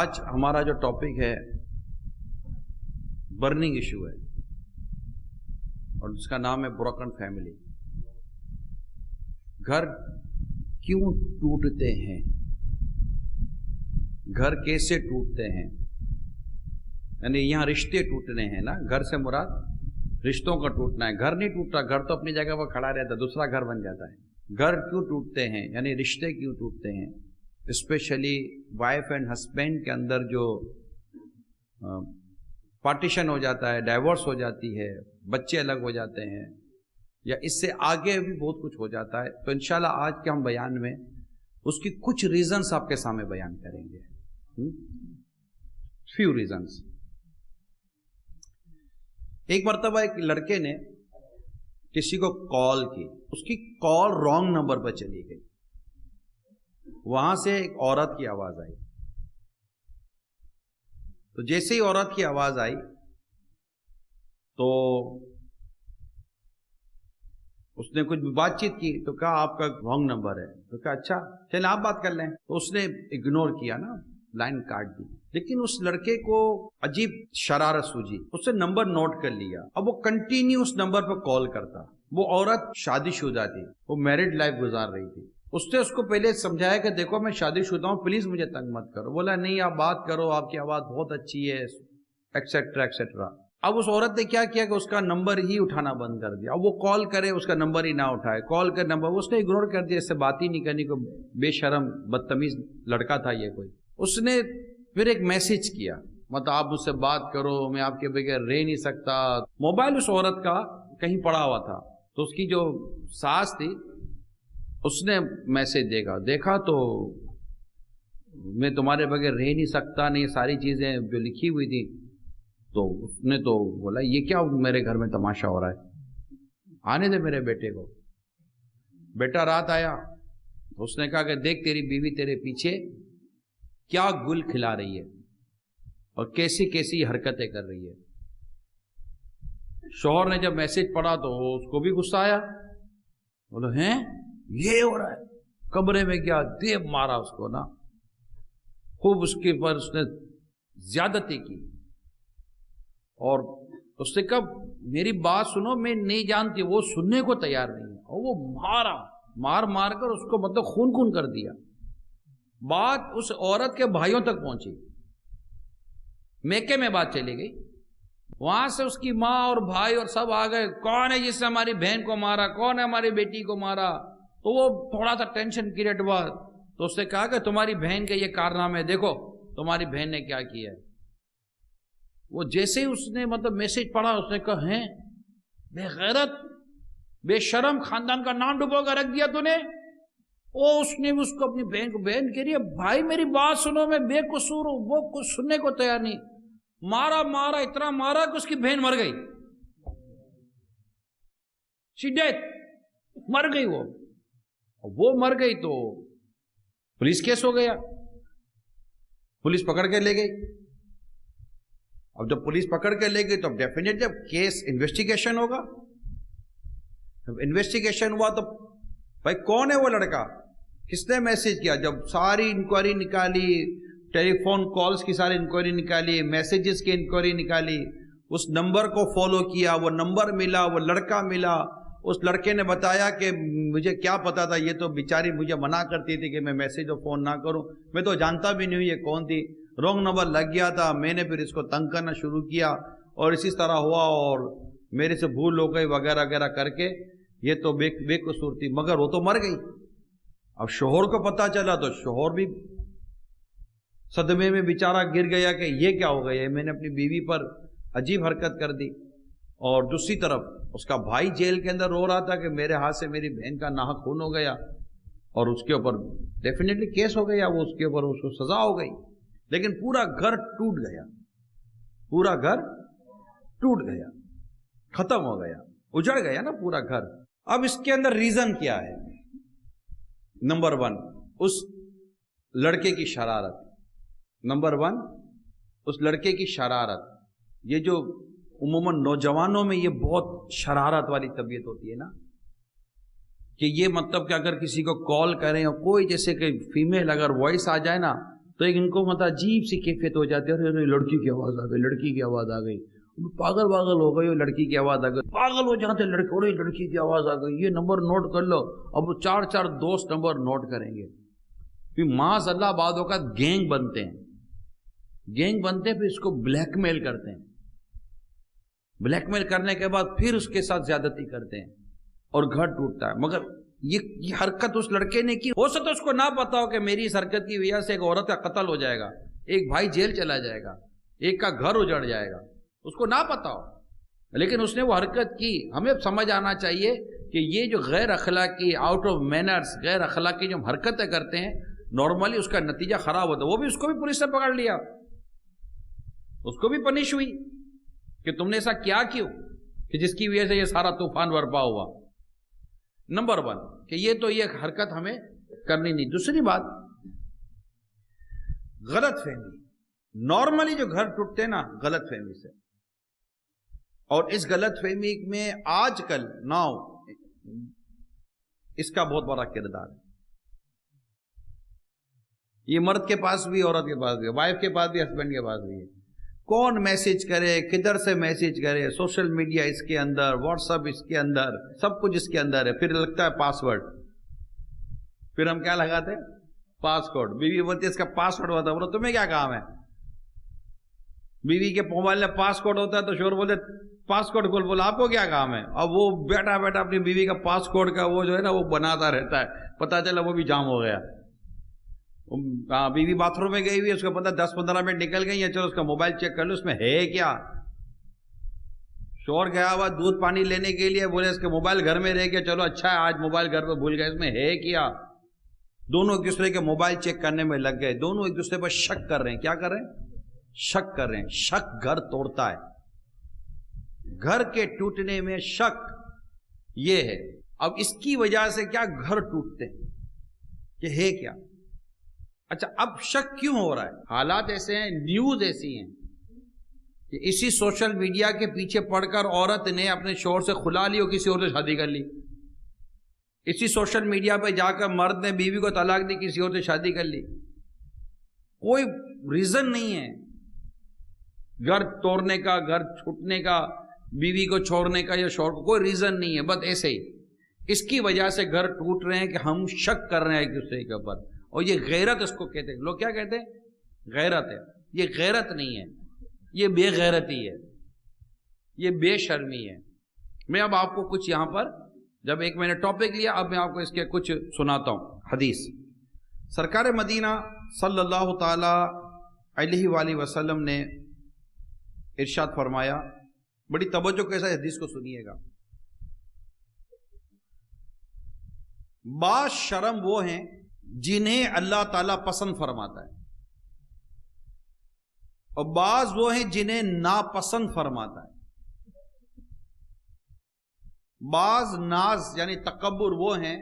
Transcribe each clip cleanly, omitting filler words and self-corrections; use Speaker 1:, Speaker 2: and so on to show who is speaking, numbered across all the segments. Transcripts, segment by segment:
Speaker 1: آج ہمارا جو ٹاپک ہے برننگ ایشو ہے اور جس کا نام ہے بروکن فیملی. گھر کیوں ٹوٹتے ہیں؟ گھر کیسے ٹوٹتے ہیں؟ یعنی یہاں رشتے ٹوٹنے ہیں نا، گھر سے مراد رشتوں کا ٹوٹنا ہے. گھر نہیں ٹوٹتا، گھر تو اپنی جگہ پر کھڑا رہتا ہے، دوسرا گھر بن جاتا ہے. گھر کیوں ٹوٹتے ہیں یعنی رشتے کیوں ٹوٹتے ہیں، اسپیشلی وائف اینڈ ہسبینڈ کے اندر جو پارٹیشن ہو جاتا ہے، ڈائیورس ہو جاتی ہے، بچے الگ ہو جاتے ہیں، یا اس سے آگے بھی بہت کچھ ہو جاتا ہے. تو انشاءاللہ آج کے ہم بیان میں اس کی کچھ ریزنز آپ کے سامنے بیان کریں گے. Few reasons. ایک مرتبہ ایک لڑکے نے کسی کو کال کی، اس کی کال رانگ نمبر پر چلی گئی. وہاں سے ایک عورت کی آواز آئی. تو جیسے ہی عورت کی آواز آئی تو اس نے کچھ بات چیت کی، تو کہا آپ کا رانگ نمبر ہے. تو کہا اچھا چلیں آپ بات کر لیں. تو اس نے اگنور کیا نا، لائن کاٹ دی. لیکن اس لڑکے کو عجیب شرارت سوجی، اس نے نمبر نوٹ کر لیا. اب وہ کنٹینیو اس نمبر پر کال کرتا. وہ عورت شادی شدہ تھی، وہ میرڈ لائف گزار رہی تھی. اس نے اس کو پہلے سمجھایا کہ دیکھو میں شادی شدہ ہوں، پلیز مجھے تنگ مت کرو. بولا نہیں آپ بات کرو، آپ کی آواز بہت اچھی ہے، ایکسیٹرا ایکسیٹرا. اب اس عورت نے کیا کیا کہ اس کا نمبر ہی اٹھانا بند کر دیا. اب وہ کال کرے اس کا نمبر ہی نہ اٹھائے، کال کر نمبر اس نے اگنور کر دیا. اس سے بات ہی نہیں کرنی. کو بے شرم بدتمیز لڑکا تھا یہ کوئی. اس نے پھر ایک میسج کیا، مطلب آپ مجھ سے بات کرو، میں آپ کے بغیر رہ نہیں سکتا. موبائل اس عورت کا کہیں پڑا ہوا تھا. تو اس کی جو ساس تھی اس نے میسج دیکھا تو میں تمہارے بغیر رہ نہیں سکتا، نہیں ساری چیزیں جو لکھی ہوئی تھی. تو اس نے تو بولا یہ کیا میرے گھر میں تماشا ہو رہا ہے، آنے دے میرے بیٹے کو. بیٹا رات آیا. اس نے کہا کہ دیکھ تیری بیوی تیرے پیچھے کیا گل کھلا رہی ہے اور کیسی کیسی حرکتیں کر رہی ہے. شوہر نے جب میسج پڑھا تو اس کو بھی غصہ آیا. بولو ہیں یہ ہو رہا ہے، کمرے میں کیا دیب مارا اس کو نا، خوب اس کے پر اس نے زیادتی کی. اور اس نے کہا میری بات سنو، میں نہیں جانتی. وہ سننے کو تیار نہیں ہے. اور وہ مار کر اس کو مطلب خون کر دیا. بات اس عورت کے بھائیوں تک پہنچی، میکے میں بات چلی گئی. وہاں سے اس کی ماں اور بھائی اور سب آ گئے. کون ہے جس نے ہماری بہن کو مارا، کون ہے ہماری بیٹی کو مارا. تو وہ تھوڑا سا ٹینشن کریٹ ہوا. تو اس نے کہا کہ تمہاری بہن کا یہ کارنامہ ہے، دیکھو تمہاری بہن نے کیا کیا ہے. وہ جیسے ہی اس نے مطلب میسج پڑھا اس نے کہا ہیں بے غیرت بے شرم، خاندان کا نام ڈبو کر رکھ دیا تو نے. اس نے بھی اس کو اپنی بہن کو، بہن کہہ رہی ہے بھائی میری بات سنو، میں بے قصور ہوں. وہ کچھ سننے کو تیار نہیں. مارا اتنا مارا کہ اس کی بہن مر گئی. شی ڈیتھ، مر گئی. وہ مر گئی تو پولیس کیس ہو گیا. پولیس پکڑ کے لے گئی. اب جب پولیس پکڑ کے لے گئی تو اب ڈیفینیٹلی اب کیس انویسٹیگیشن ہوگا. جب انویسٹیگیشن ہوا تو بھائی کون ہے وہ لڑکا، کس نے میسج کیا. جب ساری انکوائری نکالی، ٹیلی فون کالز کی ساری انکوائری نکالی، میسیجز کی انکوائری نکالی، اس نمبر کو فالو کیا، وہ نمبر ملا، وہ لڑکا ملا. اس لڑکے نے بتایا کہ مجھے کیا پتا تھا، یہ تو بیچاری مجھے منع کرتی تھی کہ میں میسیج اور فون نہ کروں، میں تو جانتا بھی نہیں ہوں یہ کون تھی. رانگ نمبر لگ گیا تھا، میں نے پھر اس کو تنگ کرنا شروع کیا اور اسی طرح ہوا اور میرے سے بھول ہو گئی وغیرہ وغیرہ کر کے. یہ تو بے قصور تھی، مگر وہ تو مر گئی. اب شوہر کو پتا چلا تو شوہر بھی صدمے میں بیچارہ گر گیا کہ یہ کیا ہو گیا، میں نے اپنی بیوی پر عجیب حرکت کر دی. اور دوسری طرف اس کا بھائی جیل کے اندر رو رہا تھا کہ میرے ہاتھ سے میری بہن کا ناحق خون ہو گیا اور اس کے اوپر ڈیفینیٹلی کیس ہو گیا، وہ اس کے اوپر اس کو سزا ہو گئی. لیکن پورا گھر ٹوٹ گیا، پورا گھر ٹوٹ گیا، ختم ہو گیا، اجڑ گیا نا پورا گھر. اب اس کے اندر ریزن کیا ہے؟ نمبر 1 اس لڑکے کی شرارت. نمبر 1 اس لڑکے کی شرارت. یہ جو عموماً نوجوانوں میں یہ بہت شرارت والی طبیعت ہوتی ہے نا، کہ یہ مطلب کہ اگر کسی کو کال کریں اور کوئی جیسے کہ فیمیل اگر وائس آ جائے نا تو ایک ان کو مطلب عجیب سی کیفیت ہو جاتی ہے، ارے لڑکی کی آواز آ گئی، لڑکی کی آواز آ گئی، پاگل ہو گئی، لڑکی کی آواز آ گئی، پاگل ہو جاتے لڑکی کی آواز آ گئی، یہ نمبر نوٹ کر لو۔ اب وہ 4 دوست نمبر نوٹ کریں گے، پھر معاذ اللہ بعد اوقات گینگ بنتے ہیں، پھر اس کو بلیک میل کرتے ہیں، بلیک میل کرنے کے بعد پھر اس کے ساتھ زیادتی کرتے ہیں اور گھر ٹوٹتا ہے۔ مگر یہ حرکت اس لڑکے نے کی، ہو سکتا اس کو نہ پتا ہو کہ میری اس حرکت کی وجہ سے ایک عورت کا قتل ہو جائے گا، ایک بھائی جیل چلا جائے گا، ایک کا گھر اجڑ جائے گا، اس کو نہ پتا ہو، لیکن اس نے وہ حرکت کی۔ ہمیں سمجھ آنا چاہیے کہ یہ جو غیر اخلاقی، آؤٹ آف مینرز، غیر اخلاقی جو ہم حرکتیں کرتے ہیں، نارملی اس کا نتیجہ خراب ہوتا ہے۔ وہ بھی اس کو بھی پولیس نے پکڑ لیا، اس کو بھی پنش ہوئی کہ تم نے ایسا کیا کیوں، کہ جس کی وجہ سے یہ سارا طوفان برپا ہوا۔ نمبر 1 کہ یہ تو یہ حرکت ہمیں کرنی نہیں۔ دوسری بات، غلط فہمی۔ نارملی جو گھر ٹوٹتے ہیں نا غلط فہمی سے، اور اس غلط فہمی میں آج کل اس کا بہت بڑا کردار ہے۔ یہ مرد کے پاس بھی، عورت کے پاس بھی، وائف کے پاس بھی، ہسبینڈ کے پاس بھی ہے۔ کون میسج کرے، کدھر سے میسج کرے، سوشل میڈیا اس کے اندر، واٹس ایپ اس کے اندر، سب کچھ اس کے اندر ہے۔ پھر لگتا ہے پاسورڈ، پھر ہم کیا لگاتے ہیں؟ پاسورڈ۔ بیوی بولتی ہے اس کا پاسورڈ ہوتا ہے، بولو تمہیں کیا کام ہے؟ بیوی کے موبائل میں پاسورڈ ہوتا ہے تو شوہر بولتے پاسورڈ کھول، بولو آپ کو کیا کام ہے؟ اب وہ بیٹھا اپنی بیوی کا پاسورڈ کا وہ جو ہے نا وہ بناتا رہتا ہے، پتا چلا وہ بھی جام ہو گیا۔ بیوی باتھ روم میں گئی ہوئی ہے، اس کو پتا 10-15 منٹ نکل گئی ہیں، چلو اس کا موبائل چیک کر لو اس میں ہے کیا۔ شوہر گیا ہوا دودھ پانی لینے کے لیے، بولے اس کے موبائل گھر میں رہ گیا، چلو اچھا ہے آج موبائل گھر پہ بھول گئے، اس میں ہے کیا۔ دونوں ایک دوسرے کے موبائل چیک کرنے میں لگ گئے، دونوں ایک دوسرے پر شک کر رہے ہیں۔ کیا کر رہے ہیں؟ شک کر رہے ہیں۔ شک گھر توڑتا ہے، گھر کے ٹوٹنے میں شک یہ ہے۔ اب اس کی وجہ سے کیا گھر ٹوٹتے ہیں، کہ ہے کیا۔ اچھا اب شک کیوں ہو رہا ہے؟ حالات ایسے ہیں، نیوز ایسی ہیں کہ اسی سوشل میڈیا کے پیچھے پڑھ کر عورت نے اپنے شوہر سے خلا لی اور کسی اور سے شادی کر لی، اسی سوشل میڈیا پہ جا کر مرد نے بیوی کو طلاق دی، کسی اور سے شادی کر لی۔ کوئی ریزن نہیں ہے گھر توڑنے کا، گھر چھوٹنے کا، بیوی کو چھوڑنے کا یا شوہر کو، کوئی ریزن نہیں ہے، بس ایسے ہی۔ اس کی وجہ سے گھر ٹوٹ رہے ہیں کہ ہم شک کر رہے ہیں ایک دوسرے کے اوپر، اور یہ غیرت اس کو کہتے ہیں۔ لوگ کیا کہتے ہیں؟ غیرت ہے۔ یہ غیرت نہیں ہے، یہ بے غیرتی ہے، یہ بے شرمی ہے۔ میں اب آپ کو کچھ یہاں پر، جب ایک میں نے ٹاپک لیا، اب میں آپ کو اس کے کچھ سناتا ہوں حدیث۔ سرکار مدینہ صلی اللہ تعالی علیہ وآلہ وسلم نے ارشاد فرمایا، بڑی توجہ کے ساتھ حدیث کو سنیے گا۔ بعض شرم وہ ہیں جنہیں اللہ تعالیٰ پسند فرماتا ہے، اور بعض وہ ہیں جنہیں ناپسند فرماتا ہے۔ بعض ناز یعنی تکبر وہ ہیں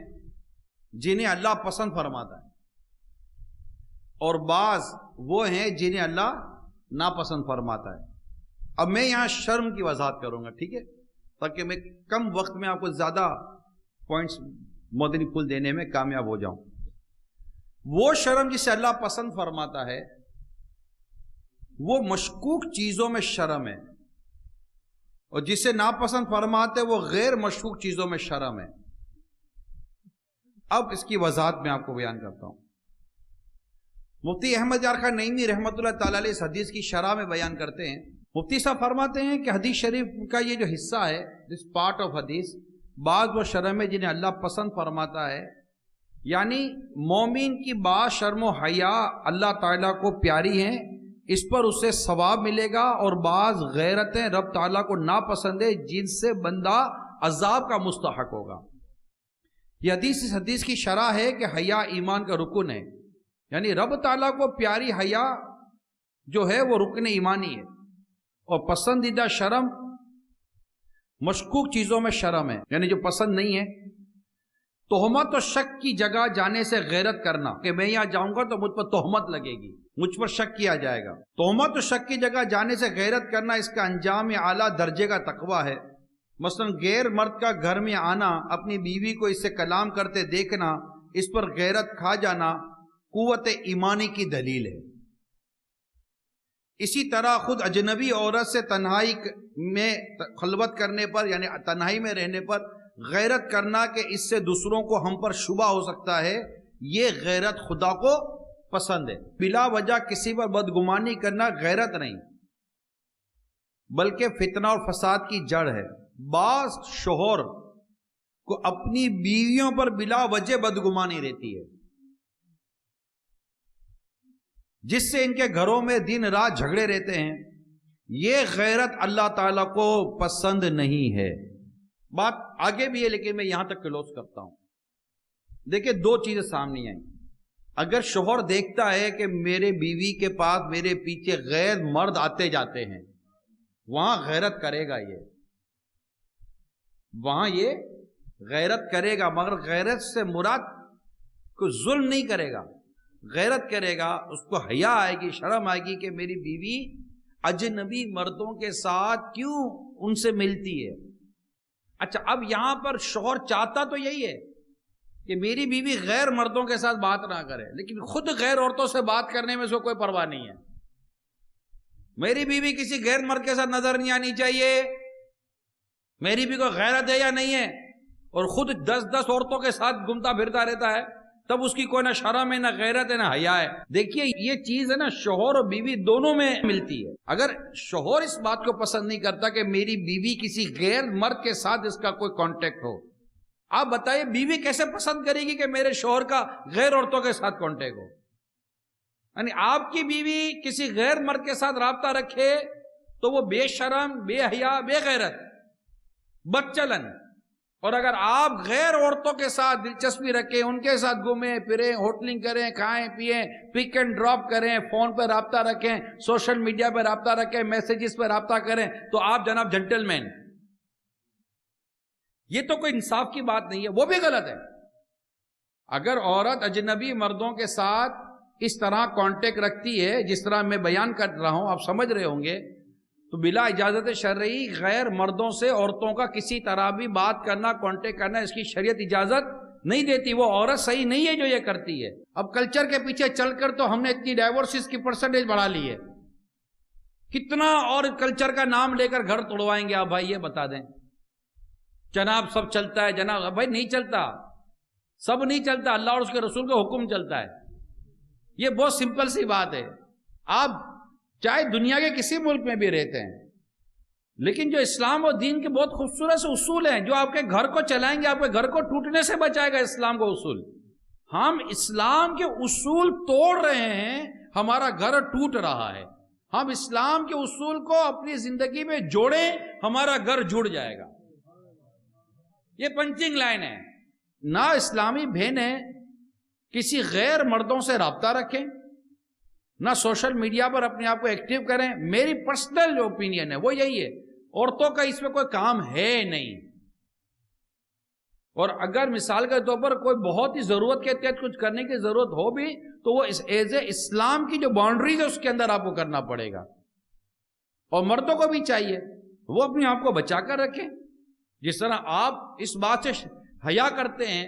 Speaker 1: جنہیں اللہ پسند فرماتا ہے، اور بعض وہ ہیں جنہیں اللہ ناپسند فرماتا ہے۔ اب میں یہاں شرم کی وضاحت کروں گا، ٹھیک ہے، تاکہ میں کم وقت میں آپ کو زیادہ پوائنٹس مدنی پھول دینے میں کامیاب ہو جاؤں۔ وہ شرم جسے اللہ پسند فرماتا ہے وہ مشکوک چیزوں میں شرم ہے، اور جسے ناپسند فرماتے وہ غیر مشکوک چیزوں میں شرم ہے۔ اب اس کی وضاحت میں آپ کو بیان کرتا ہوں۔ مفتی احمد یار خان نعیمی رحمۃ اللہ تعالی علیہ اس حدیث کی شرح میں بیان کرتے ہیں۔ مفتی صاحب فرماتے ہیں کہ حدیث شریف کا یہ جو حصہ ہے، دس پارٹ آف حدیث، بعض وہ شرم ہے جنہیں اللہ پسند فرماتا ہے، یعنی مومن کی بعض شرم و حیا اللہ تعالیٰ کو پیاری ہیں، اس پر اسے ثواب ملے گا، اور بعض غیرتیں رب تعالیٰ کو ناپسند ہے جن سے بندہ عذاب کا مستحق ہوگا۔ یہ حدیث اس حدیث کی شرح ہے کہ حیا ایمان کا رکن ہے، یعنی رب تعالیٰ کو پیاری حیا جو ہے وہ رکن ایمانی ہے، اور پسندیدہ شرم مشکوک چیزوں میں شرم ہے، یعنی جو پسند نہیں ہے۔ تہمت و شک کی جگہ جانے سے غیرت کرنا، کہ میں یہاں جاؤں گا تو مجھ پر تہمت لگے گی، مجھ پر شک کیا جائے گا۔ تہمت و شک کی جگہ جانے سے غیرت کرنا اس کا انجام اعلیٰ درجے کا تقویٰ ہے۔ مثلا غیر مرد کا گھر میں آنا، اپنی بیوی کو اس سے کلام کرتے دیکھنا، اس پر غیرت کھا جانا، قوت ایمانی کی دلیل ہے۔ اسی طرح خود اجنبی عورت سے تنہائی میں خلوت کرنے پر، یعنی تنہائی میں رہنے پر غیرت کرنا کہ اس سے دوسروں کو ہم پر شبہ ہو سکتا ہے، یہ غیرت خدا کو پسند ہے۔ بلا وجہ کسی پر بدگمانی کرنا غیرت نہیں بلکہ فتنہ اور فساد کی جڑ ہے۔ بعض شوہر کو اپنی بیویوں پر بلا وجہ بدگمانی رہتی ہے، جس سے ان کے گھروں میں دن رات جھگڑے رہتے ہیں، یہ غیرت اللہ تعالیٰ کو پسند نہیں ہے۔ بات آگے بھی ہے لیکن میں یہاں تک کلوز کرتا ہوں۔ دیکھیں دو چیزیں سامنے آئیں۔ اگر شوہر دیکھتا ہے کہ میرے بیوی کے پاس میرے پیچھے غیر مرد آتے جاتے ہیں، وہاں غیرت کرے گا، وہاں یہ غیرت کرے گا، مگر غیرت سے مراد کوئی ظلم نہیں کرے گا، غیرت کرے گا، اس کو حیا آئے گی، شرم آئے گی کہ میری بیوی اجنبی مردوں کے ساتھ کیوں ان سے ملتی ہے۔ اچھا، اب یہاں پر شوہر چاہتا تو یہی ہے کہ میری بیوی غیر مردوں کے ساتھ بات نہ کرے، لیکن خود غیر عورتوں سے بات کرنے میں اس کو کوئی پرواہ نہیں ہے۔ میری بیوی کسی غیر مرد کے ساتھ نظر نہیں آنی چاہیے، میری بھی کوئی غیرت ہے یا نہیں ہے، اور خود 10 عورتوں کے ساتھ گھومتا پھرتا رہتا ہے، تب اس کی کوئی نہ شرم ہے، نہ غیرت ہے، نہ حیا ہے۔ دیکھیے یہ چیز ہے نا، شوہر اور بیوی دونوں میں ملتی ہے۔ اگر شوہر اس بات کو پسند نہیں کرتا کہ میری بیوی کسی غیر مرد کے ساتھ اس کا کوئی کانٹیکٹ ہو، آپ بتائیے بیوی کیسے پسند کرے گی کہ میرے شوہر کا غیر عورتوں کے ساتھ کانٹیکٹ ہو؟ یعنی آپ کی بیوی کسی غیر مرد کے ساتھ رابطہ رکھے تو وہ بے شرم، بے حیا، بے غیرت، بدچلن۔ اور اگر آپ غیر عورتوں کے ساتھ دلچسپی رکھیں، ان کے ساتھ گھومیں پھریں، ہوٹلنگ کریں، کھائیں پیئیں، پک اینڈ ڈراپ کریں، فون پہ رابطہ رکھیں، سوشل میڈیا پہ رابطہ رکھیں، میسیجز پہ رابطہ کریں، تو آپ جناب جنٹل مین۔ یہ تو کوئی انصاف کی بات نہیں ہے، وہ بھی غلط ہے۔ اگر عورت اجنبی مردوں کے ساتھ اس طرح کانٹیکٹ رکھتی ہے جس طرح میں بیان کر رہا ہوں، آپ سمجھ رہے ہوں گے، تو بلا اجازت شرعی غیر مردوں سے عورتوں کا کسی طرح بھی بات کرنا، کانٹیکٹ کرنا، اس کی شریعت اجازت نہیں دیتی۔ وہ عورت صحیح نہیں ہے جو یہ کرتی ہے۔ اب کلچر کے پیچھے چل کر تو ہم نے اتنی ڈائیورسز کی پرسنٹیج بڑھا لی ہے، کتنا اور کلچر کا نام لے کر گھر توڑوائیں گے آپ بھائی، یہ بتا دیں۔ جناب سب چلتا ہے، جناب بھائی نہیں چلتا، سب نہیں چلتا، اللہ اور اس کے رسول کا حکم چلتا ہے۔ یہ بہت سمپل سی بات ہے۔ آپ چاہے دنیا کے کسی ملک میں بھی رہتے ہیں، لیکن جو اسلام اور دین کے بہت خوبصورت سے اصول ہیں جو آپ کے گھر کو چلائیں گے، آپ کے گھر کو ٹوٹنے سے بچائے گا اسلام کا اصول۔ ہم اسلام کے اصول توڑ رہے ہیں، ہمارا گھر ٹوٹ رہا ہے۔ ہم اسلام کے اصول کو اپنی زندگی میں جوڑیں، ہمارا گھر جڑ جائے گا۔ یہ پنچنگ لائن ہے۔ نہ اسلامی بہنیں کسی غیر مردوں سے رابطہ رکھیں، نہ سوشل میڈیا پر اپنے آپ کو ایکٹیو کریں۔ میری پرسنل جو اوپینین ہے وہ یہی ہے، عورتوں کا اس میں کوئی کام ہے نہیں۔ اور اگر مثال کے طور پر کوئی بہت ہی ضرورت کے تحت کچھ کرنے کی ضرورت ہو بھی تو وہ ایز اے اسلام کی جو باؤنڈریز ہے اس کے اندر آپ کو کرنا پڑے گا۔ اور مردوں کو بھی چاہیے وہ اپنے آپ کو بچا کر رکھیں۔ جس طرح آپ اس بات سے حیا کرتے ہیں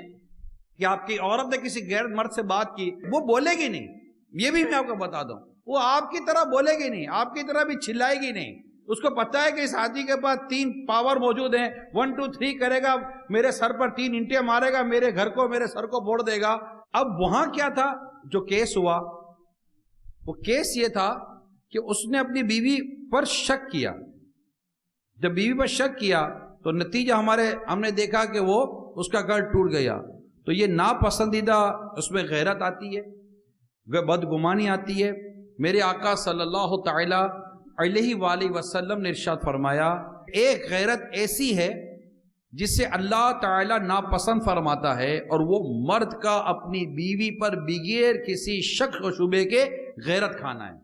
Speaker 1: کہ آپ کی عورت نے کسی غیر مرد سے بات کی، وہ بولے گی نہیں، یہ بھی میں آپ کو بتا دوں، وہ آپ کی طرح بولے گی نہیں، آپ کی طرح بھی چلائے گی نہیں۔ اس کو پتا ہے کہ اس آدمی کے پاس 3 پاور موجود ہیں، 1 2 3 کرے گا، میرے سر پر 3 اینٹیں مارے گا، میرے گھر کو، میرے سر کو پھوڑ دے گا۔ اب وہاں کیا تھا جو کیس ہوا، وہ کیس یہ تھا کہ اس نے اپنی بیوی پر شک کیا۔ جب بیوی پر شک کیا تو نتیجہ ہم نے دیکھا کہ وہ اس کا گھر ٹوٹ گیا۔ تو یہ ناپسندیدہ اس میں غیرت آتی ہے، بدگمانی آتی ہے۔ میرے آقا صلی اللہ تعالی علیہ وآلہ وسلم نے ارشاد فرمایا، ایک غیرت ایسی ہے جس سے اللہ تعالی ناپسند فرماتا ہے، اور وہ مرد کا اپنی بیوی پر بغیر کسی شک و شبے کے غیرت کھانا ہے۔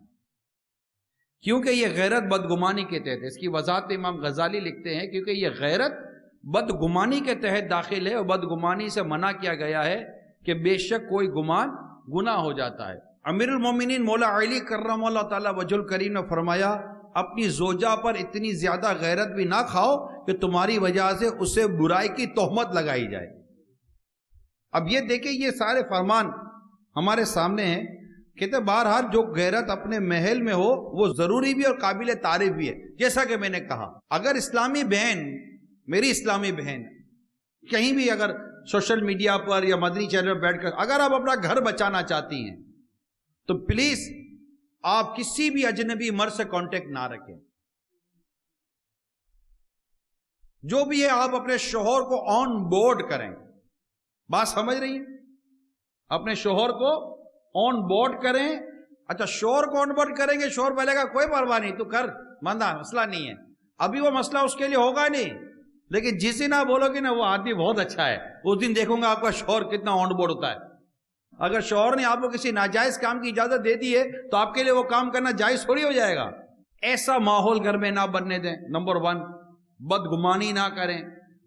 Speaker 1: کیونکہ یہ غیرت بدگمانی کے تحت ہے۔ اس کی وضاحت امام غزالی لکھتے ہیں، کیونکہ یہ غیرت بدگمانی کے تحت داخل ہے، اور بدگمانی سے منع کیا گیا ہے کہ بے شک کوئی گمان گناہ ہو جاتا ہے۔ امیر المومنین مولا علی کرم اللہ تعالی وجہ الکریم نے فرمایا، اپنی زوجہ پر اتنی زیادہ غیرت بھی نہ کھاؤ کہ تمہاری وجہ سے اسے برائی کی تہمت لگائی جائے۔ اب یہ دیکھیں، یہ سارے فرمان ہمارے سامنے ہے. کہتے بہرحال جو غیرت اپنے محل میں ہو وہ ضروری بھی اور قابل تعریف بھی ہے. جیسا کہ میں نے کہا, اگر اسلامی بہن, میری اسلامی بہن کہیں بھی اگر سوشل میڈیا پر یا مدنی چینل پر بیٹھ کر اگر آپ اپنا گھر بچانا چاہتی ہیں تو پلیز آپ کسی بھی اجنبی مرد سے کانٹیکٹ نہ رکھیں. جو بھی ہے آپ اپنے شوہر کو آن بورڈ کریں. بات سمجھ رہی ہیں؟ اپنے شوہر کو آن بورڈ کریں. اچھا شوہر کو آن بورڈ کریں گے, شوہر بولے گا کوئی پرواہ نہیں تو کر, مندہ مسئلہ نہیں ہے. ابھی وہ مسئلہ اس کے لیے ہوگا نہیں, لیکن جس دن آپ بولو گے نا وہ آدمی بہت اچھا ہے, اس دن دیکھوں گا آپ کا شوہر کتنا آن بورڈ ہوتا ہے. اگر شوہر نے آپ کو کسی ناجائز کام کی اجازت دے دی ہے تو آپ کے لیے وہ کام کرنا جائز تھوڑی ہو جائے گا. ایسا ماحول گھر میں نہ بننے دیں. نمبر 1, بدگمانی نہ کریں,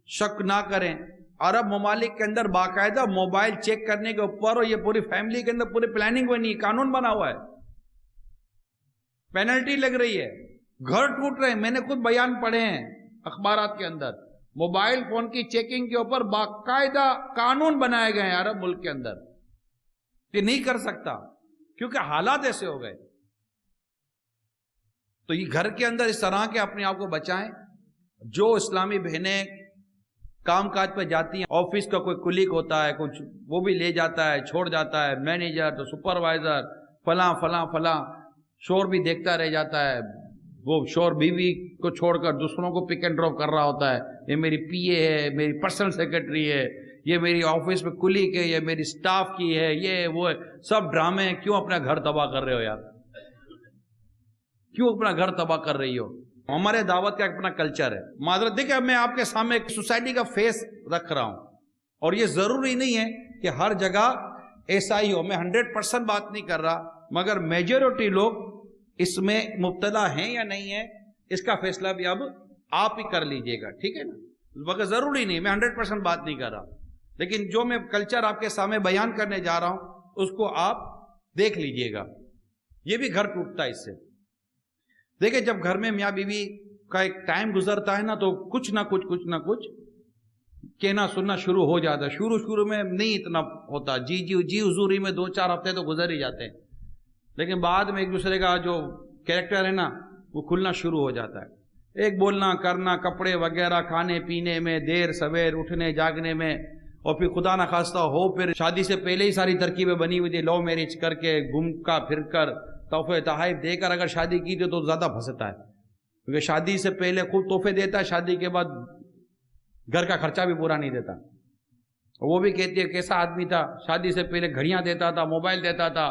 Speaker 1: شک نہ کریں. عرب ممالک کے اندر باقاعدہ موبائل چیک کرنے کے اوپر, اور یہ پوری فیملی کے اندر پوری پلاننگ بنی, قانون بنا ہوا ہے, پینلٹی لگ رہی ہے, گھر ٹوٹ رہے ہیں. میں نے خود بیان پڑھے ہیں اخبارات کے اندر. موبائل فون کی چیکنگ کے اوپر باقاعدہ قانون بنائے گئے ہیں عرب ملک کے اندر کہ نہیں کر سکتا, کیونکہ حالات ایسے ہو گئے. تو یہ گھر کے اندر اس طرح کے اپنے آپ کو بچائیں. جو اسلامی بہنیں کام کاج پہ جاتی ہیں, آفس کا کوئی کلیگ ہوتا ہے, کچھ وہ بھی لے جاتا ہے, چھوڑ جاتا ہے, مینیجر تو سپروائزر فلاں فلاں فلاں, شور بھی دیکھتا رہ جاتا ہے. وہ شور بیوی کو چھوڑ کر دوسروں کو پک اینڈ ڈراپ کر رہا ہوتا ہے. یہ میری پی اے ہے, میری پرسنل سیکرٹری ہے, یہ میری آفس میں کلیگ ہے, یہ میری سٹاف کی ہے, یہ وہ ہے. سب ڈرامے ہیں. کیوں اپنا گھر تباہ کر رہے ہو یار؟ کیوں اپنا گھر تباہ کر رہی ہو؟ ہمارے دعوت کا اپنا کلچر ہے. معذرت دیکھیں, اب میں آپ کے سامنے ایک سوسائٹی کا فیس رکھ رہا ہوں, اور یہ ضروری نہیں ہے کہ ہر جگہ ایسا ہی ہو. میں 100% بات نہیں کر رہا, مگر میجورٹی لوگ اس میں مبتلا ہیں یا نہیں ہیں, اس کا فیصلہ بھی اب آپ ہی کر لیجئے گا, ٹھیک ہے نا. مگر ضروری نہیں, میں 100% بات نہیں کر رہا, لیکن جو میں کلچر آپ کے سامنے بیان کرنے جا رہا ہوں اس کو آپ دیکھ لیجئے گا. یہ بھی گھر ٹوٹتا ہے اس سے. دیکھیں, جب گھر میں میاں بیوی کا ایک ٹائم گزرتا ہے نا تو کچھ نہ کچھ کہنا سننا شروع ہو جاتا ہے. شروع میں نہیں اتنا ہوتا, جی حضوری میں 2-4 ہفتے تو گزر ہی جاتے ہیں, لیکن بعد میں ایک دوسرے کا جو کیریکٹر ہے نا وہ کھلنا شروع ہو جاتا ہے. ایک بولنا کرنا, کپڑے وغیرہ, کھانے پینے میں, دیر سویر اٹھنے جاگنے میں, اور پھر خدا نہ خواستہ ہو پھر شادی سے پہلے ہی ساری ترکیبیں بنی ہوئی تھی, لو میرج کر کے گھوم کا پھر کر تحفے تحائف دے کر اگر شادی کی تھی تو زیادہ پھنستا ہے, کیونکہ شادی سے پہلے خوب تحفے دیتا ہے, شادی کے بعد گھر کا خرچہ بھی پورا نہیں دیتا. وہ بھی کہتی ہے کیسا آدمی تھا, شادی سے پہلے گھڑیاں دیتا تھا, موبائل دیتا تھا,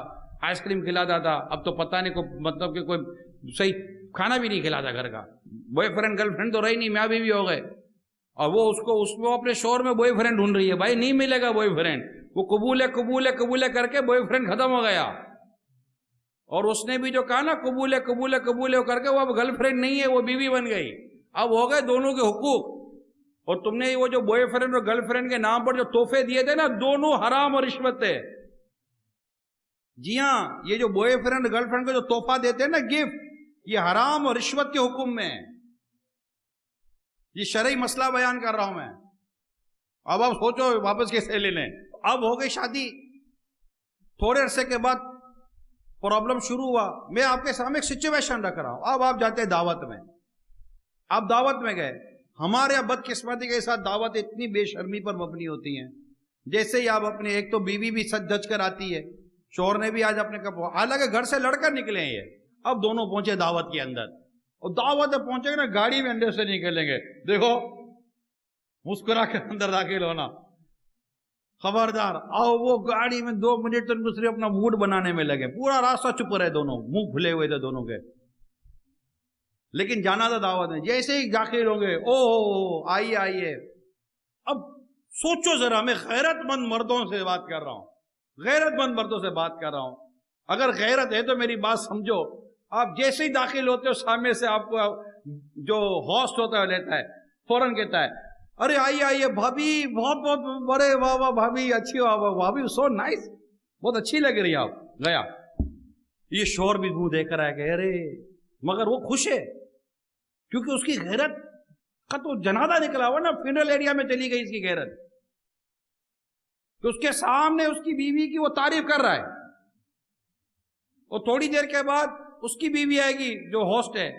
Speaker 1: آئس کریم کھلاتا تھا, اب تو پتہ نہیں کوئی مطلب کہ کوئی صحیح کھانا بھی نہیں کھلاتا گھر کا. بوائے فرینڈ گرل فرینڈ تو رہی نہیں, میاں بیوی ہو گئے, اور وہ اس کو اپنے شوہر میں بوائے فرینڈ ڈھونڈ رہی ہے. بھائی نہیں ملے گا بوائے فرینڈ, وہ قبول کر کے بوائے فرینڈ ختم ہو گیا. اور اس نے بھی جو کہا نا قبول کر کے, وہ اب گرل فرینڈ نہیں ہے, وہ بیوی بن گئی. اب ہو گئے دونوں کے حقوق. اور تم نے وہ جو بوائے فرینڈ اور گرل فرینڈ کے نام پر جو تحفے دیے تھے نا, دونوں حرام اور رشوت تھے. جی ہاں, یہ جو بوائے فرینڈ گرل فرینڈ کو جو تحفہ دیتے ہیں نا, گفٹ, یہ حرام اور رشوت کے حکم میں. یہ شرعی مسئلہ بیان کر رہا ہوں میں. اب آپ سوچو واپس کیسے لے لیں. اب ہو گئی شادی, تھوڑے عرصے کے بعد پرابلم شروع ہوا. میں آپ کے سامنے ایک سچویشن رکھ رہا ہوں. اب آپ جاتے ہیں دعوت میں, آپ دعوت میں گئے. ہمارے اب بدقسمتی کے ساتھ دعوت اتنی بے شرمی پر مبنی ہوتی ہیں, جیسے ہی آپ اپنے, ایک تو بیوی بھی سج دھج کر آتی ہے, شوہر نے بھی آج اپنے حالانکہ گھر سے لڑ کر نکلے ہیں یہ, اب دونوں پہنچے دعوت کے اندر, اور دعوت میں پہنچے گے نا گاڑی میں اندر سے نکلیں گے, دیکھو مسکرا کر اندر داخل ہونا, خبردار. آؤ, وہ گاڑی میں 2 منٹ تک دوسرے اپنا موڈ بنانے میں لگے, پورا راستہ چپ رہے, دونوں منہ کھلے ہوئے تھے دونوں کے, لیکن جانا تھا دعوت میں. جیسے ہی داخل ہوں گے, او آئیے. اب سوچو ذرا, میں غیرت مند مردوں سے بات کر رہا ہوں, غیرت مند مردوں سے بات کر رہا ہوں. اگر غیرت ہے تو میری بات سمجھو. آپ جیسے ہی داخل ہوتے ہو, سامنے سے آپ کو جو ہوسٹ ہوتا ہے لیتا ہے, فوراً کہتا ہے ارے آئیے بھابھی, بہت بڑے, واہ بھابھی اچھی, واہ بھابھی سو نائس, بہت اچھی لگ رہی آپ. گیا, یہ شوہر بھی منہ دے کر آیا کہ ارے, مگر وہ خوش ہے کیونکہ اس کی غیرت کا تو جنازہ نکلا ہوا نا, فنرل ایریا میں چلی گئی اس کی غیرت. کہ اس کے سامنے اس کی بیوی کی وہ تعریف کر رہا ہے، اور تھوڑی دیر کے بعد اس کی بیوی آئے گی جو ہوسٹ ہے،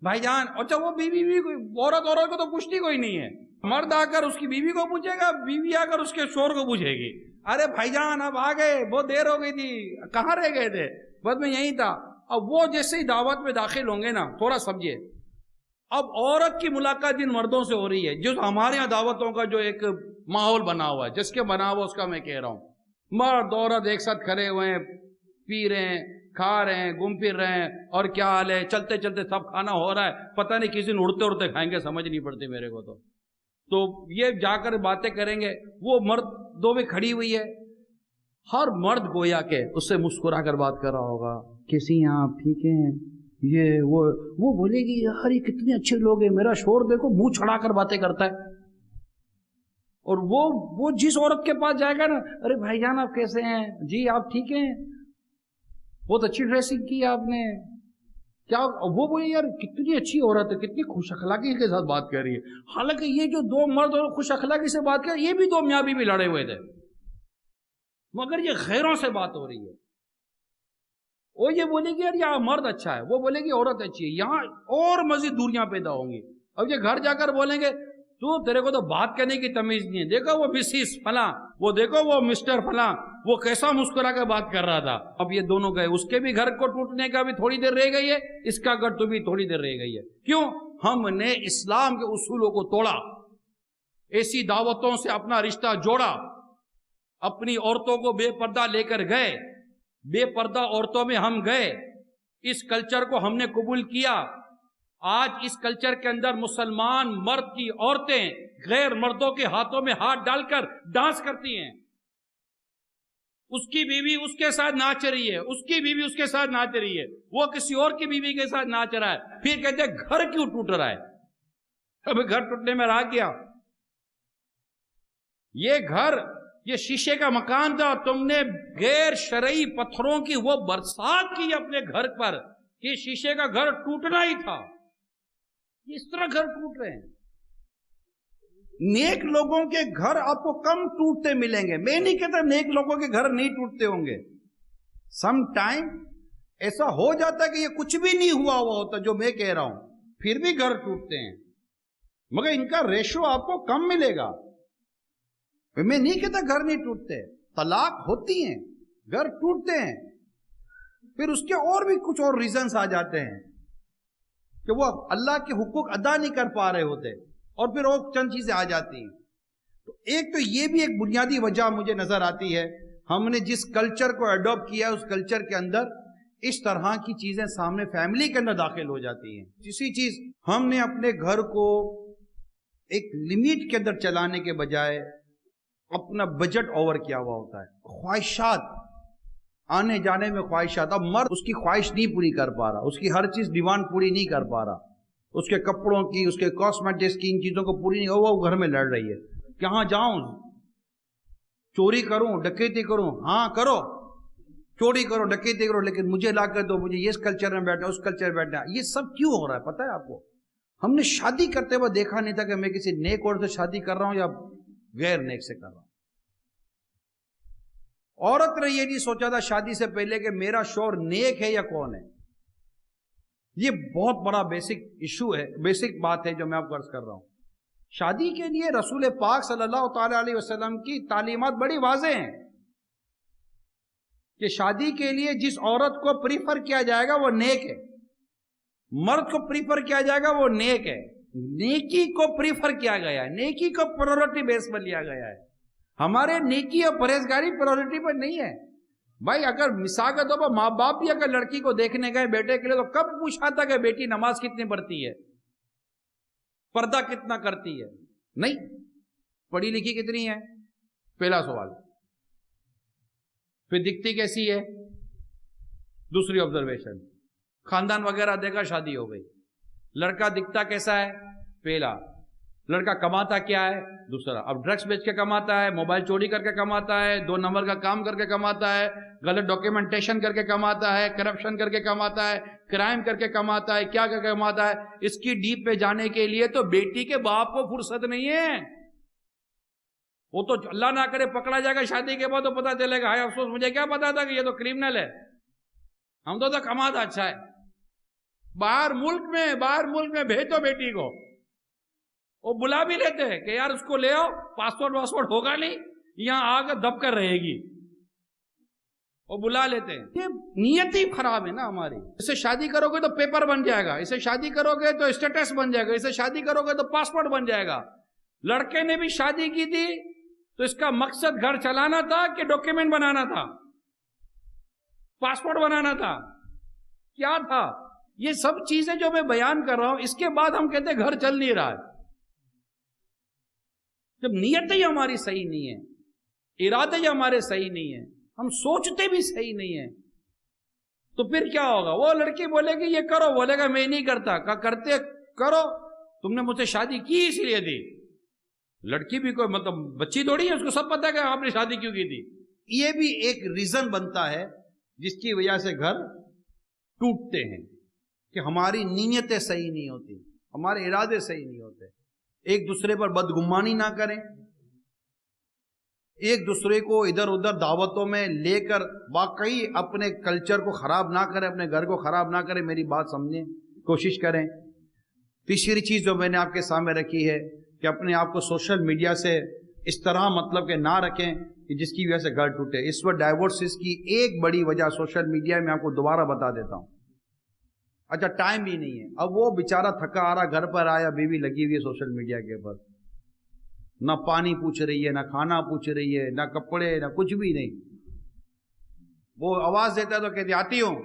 Speaker 1: بھائی جان، اچھا وہ بیوی عورت کو تو پوچھتی کوئی نہیں ہے، مرد آ کر اس کی بیوی کو پوچھے گا، بیوی آ کر اس کے شوہر کو پوچھے گی، ارے بھائی جان اب آ گئے، بہت دیر ہو گئی تھی، کہاں رہ گئے تھے؟ بس میں یہی تھا۔ اب وہ جیسے ہی دعوت میں داخل ہوں گے نا، تھوڑا سمجھے، اب عورت کی ملاقات جن مردوں سے ہو رہی ہے، جو ہمارے یہاں دعوتوں کا جو ایک ماحول بنا ہوا ہے، جس کے بنا ہوا اس کا میں کہہ رہا ہوں، مرد عورت ایک ساتھ کھڑے ہوئے ہیں، پی رہے ہیں، کھا رہے ہیں، گھوم پھر رہے ہیں، اور کیا حال ہے، چلتے چلتے سب کھانا ہو رہا ہے، پتہ نہیں کسی دن اڑتے اڑتے کھائیں گے، سمجھ نہیں پڑتی میرے کو تو یہ جا کر باتیں کریں گے، وہ مرد دو میں کھڑی ہوئی ہے، ہر مرد گویا کہ اس سے مسکرا کر بات کر رہا ہوگا، کیسی ہیں آپ، ٹھیک ہیں، یہ وہ بولے گی یار یہ کتنے اچھے لوگ ہیں، میرا شوہر دیکھو منہ چھڑا کر باتیں کرتا ہے، اور وہ جس عورت کے پاس جائے گا نا، ارے بھائی جان آپ کیسے ہیں، جی آپ ٹھیک ہیں، بہت اچھی ڈریسنگ کی آپ نے، کیا وہ بولے یار کتنی اچھی عورت ہے، کتنی خوش اخلاقی کے ساتھ بات کر رہی ہے، حالانکہ یہ جو دو مرد اور خوش اخلاقی سے بات کر رہے، یہ بھی دو میاں بیوی لڑے ہوئے تھے، مگر یہ غیروں سے بات ہو رہی ہے، وہ یہ بولے گی یار یہاں مرد اچھا ہے، وہ بولے گی عورت اچھی ہے، یہاں اور مزید دوریاں پیدا ہوں گی۔ اب یہ گھر جا کر بولیں گے تیرے کو تو بات کرنے کی تمیز نہیں ہے، دیکھو وہ مسز فلاں، وہ دیکھو وہ مسٹر فلاں، وہ کیسا مسکرا کے بات کر رہا تھا۔ اب یہ دونوں گئے، اس کے بھی گھر کو ٹوٹنے کا بھی تھوڑی دیر رہ گئی ہے، اس کا گھر تو بھی تھوڑی دیر رہ گئی ہے۔ کیوں؟ ہم نے اسلام کے اصولوں کو توڑا، ایسی دعوتوں سے اپنا رشتہ جوڑا، اپنی عورتوں کو بے پردہ لے کر گئے، بے پردہ عورتوں میں ہم گئے، اس کلچر کو ہم نے قبول کیا۔ آج اس کلچر کے اندر مسلمان مرد کی عورتیں غیر مردوں کے ہاتھوں میں ہاتھ ڈال کر ڈانس کرتی ہیں، اس کی بیوی اس کے ساتھ ناچ رہی ہے، اس کی بیوی اس کے ساتھ ناچ رہی ہے، وہ کسی اور کی بیوی کے ساتھ ناچ رہا ہے، پھر کہتے ہیں گھر کیوں ٹوٹ رہا ہے؟ اب گھر ٹوٹنے میں رہا کیا؟ یہ گھر، یہ شیشے کا مکان تھا، تم نے غیر شرعی پتھروں کی وہ برسات کی اپنے گھر پر کہ شیشے کا گھر ٹوٹنا ہی تھا، اس طرح گھر ٹوٹ رہے ہیں۔ نیک لوگوں کے گھر آپ کو کم ٹوٹتے ملیں گے، میں نہیں کہتا نیک لوگوں کے گھر نہیں ٹوٹتے ہوں گے، سم ٹائم ایسا ہو جاتا ہے کہ یہ کچھ بھی نہیں ہوا ہوتا جو میں کہہ رہا ہوں، پھر بھی گھر ٹوٹتے ہیں، مگر ان کا ریشو آپ کو کم ملے گا۔ میں نہیں کہتا گھر نہیں ٹوٹتے، طلاق ہوتی ہیں، گھر ٹوٹتے ہیں، پھر اس کے اور بھی کچھ اور ریزنز آ جاتے ہیں کہ وہ اللہ کے حقوق ادا نہیں کر پا رہے ہوتے، اور پھر اور چند چیزیں آ جاتی ہیں۔ تو ایک تو یہ بھی ایک بنیادی وجہ مجھے نظر آتی ہے، ہم نے جس کلچر کو ایڈاپٹ کیا اس کلچر کے اندر اس طرح کی چیزیں سامنے فیملی کے اندر داخل ہو جاتی ہیں۔ کسی چیز ہم نے اپنے گھر کو ایک لمٹ کے اندر چلانے کے بجائے اپنا بجٹ اوور کیا ہوا ہوتا ہے، خواہشات، آنے جانے میں خواہشات، اب مرد اس کی خواہش نہیں پوری کر پا رہا، اس کی ہر چیز ڈیمانڈ پوری نہیں کر پا رہا، اس کے کپڑوں کی، اس کے کاسمیٹکس کی، ان چیزوں کو پوری نہیں، وہ گھر میں لڑ رہی ہے، کہاں جاؤں، چوری کروں، ڈکیتی کروں، ہاں کرو، چوری کرو، ڈکیتی کرو، لیکن مجھے لا کر دو، مجھے اس کلچر میں بیٹھنا، اس کلچر میں بیٹھنا۔ یہ سب کیوں ہو رہا ہے پتہ ہے آپ کو؟ ہم نے شادی کرتے ہوئے دیکھا نہیں تھا کہ میں کسی نیک عورت سے شادی کر رہا ہوں یا غیر نیک سے کر رہا ہوں۔ عورت نے یہ نہیں سوچا تھا شادی سے پہلے کہ میرا شوہر نیک ہے یا کون ہے۔ یہ بہت بڑا بیسک ایشو ہے، بیسک بات ہے جو میں آپ کو عرض کر رہا ہوں۔ شادی کے لیے رسول پاک صلی اللہ تعالی علیہ وسلم کی تعلیمات بڑی واضح ہیں کہ شادی کے لیے جس عورت کو پریفر کیا جائے گا وہ نیک ہے، مرد کو پریفر کیا جائے گا وہ نیک ہے، نیکی کو پریفر کیا گیا ہے، نیکی کو پرائورٹی بیس پر لیا گیا ہے۔ ہمارے نیکی اور پرہیزگاری پرائورٹی پر نہیں ہے بھائی۔ اگر مثال کے طور پر ماں باپ بھی اگر لڑکی کو دیکھنے گئے بیٹے کے لیے تو کب پوچھا تھا کہ بیٹی نماز کتنی پڑھتی ہے، پردہ کتنا کرتی ہے؟ نہیں، پڑھی لکھی کتنی ہے، پہلا سوال۔ پھر دکھتی کیسی ہے، دوسری آبزرویشن۔ خاندان وغیرہ دیکھا، شادی ہو گئی۔ لڑکا دکھتا کیسا ہے، پہلا۔ لڑکا کماتا کیا ہے، دوسرا۔ اب ڈرگس بیچ کے کماتا ہے، موبائل چوری کر کے کماتا ہے، 2 نمبر کا کام کر کے کماتا ہے، غلط ڈاکیومنٹیشن کر کے کماتا ہے، کرپشن کر کے کماتا ہے، کرائم کر کے کماتا ہے، کیا کر کے کماتا ہے۔ اس کی ڈیپ پہ جانے کے لیے تو بیٹی کے باپ کو فرصت نہیں ہے۔ وہ تو اللہ نہ کرے پکڑا جائے گا شادی کے بعد تو پتا چلے گا ہائے افسوس مجھے کیا پتا تھا کہ یہ تو کرمنل ہے، ہم تو کماتا اچھا ہے۔ باہر ملک میں بھیجو بیٹی کو، وہ بلا بھی لیتے ہیں کہ یار اس کو لے آؤ، پاسپورٹ ہوگا نہیں، یہاں آ کر دب کر رہے گی، وہ بلا لیتے ہیں۔ یہ نیت ہی خراب ہے نا ہماری۔ اسے شادی کرو گے تو پیپر بن جائے گا، اسے شادی کرو گے تو اسٹیٹس بن جائے گا، اسے شادی کرو گے تو پاسپورٹ بن جائے گا۔ لڑکے نے بھی شادی کی تھی تو اس کا مقصد گھر چلانا تھا کہ ڈاکیومنٹ بنانا تھا، پاسپورٹ بنانا تھا، کیا تھا؟ یہ سب چیزیں جو میں بیان کر رہا ہوں، اس کے بعد ہم کہتے ہیں گھر چل نہیں رہا ہے۔ جب نیت ہی ہماری صحیح نہیں ہے، ارادے ہی ہمارے صحیح نہیں ہیں، ہم سوچتے بھی صحیح نہیں ہیں، تو پھر کیا ہوگا؟ وہ لڑکی بولے گی یہ کرو، بولے گا میں نہیں کرتا، کرتے کرو، تم نے مجھ سے شادی کی اس لیے دی۔ لڑکی بھی کوئی مطلب بچی تھوڑی ہے، اس کو سب پتا ہے کہ آپ نے شادی کیوں کی تھی۔
Speaker 2: یہ بھی ایک ریزن بنتا ہے جس کی وجہ سے گھر ٹوٹتے ہیں کہ ہماری نیتیں صحیح نہیں ہوتی، ہمارے ارادے صحیح نہیں ہوتے، ایک دوسرے پر بدگمانی نہ کریں، ایک دوسرے کو ادھر ادھر دعوتوں میں لے کر واقعی اپنے کلچر کو خراب نہ کریں، اپنے گھر کو خراب نہ کریں۔ میری بات سمجھیں، کوشش کریں۔ تیسری چیز جو میں نے آپ کے سامنے رکھی ہے کہ اپنے آپ کو سوشل میڈیا سے اس طرح مطلب کہ نہ رکھیں کہ جس کی وجہ سے گھر ٹوٹے۔ اس وقت ڈائیورسز کی ایک بڑی وجہ سوشل میڈیا میں آپ کو دوبارہ بتا دیتا ہوں۔ اچھا ٹائم بھی نہیں ہے، اب وہ بیچارہ تھکا آ رہا گھر پر آیا، بیوی لگی ہوئی ہے سوشل میڈیا کے اوپر، نہ پانی پوچھ رہی ہے، نہ کھانا پوچھ رہی ہے، نہ کپڑے، نہ کچھ بھی نہیں۔ وہ آواز دیتا ہے تو کہتی آتی ہوں،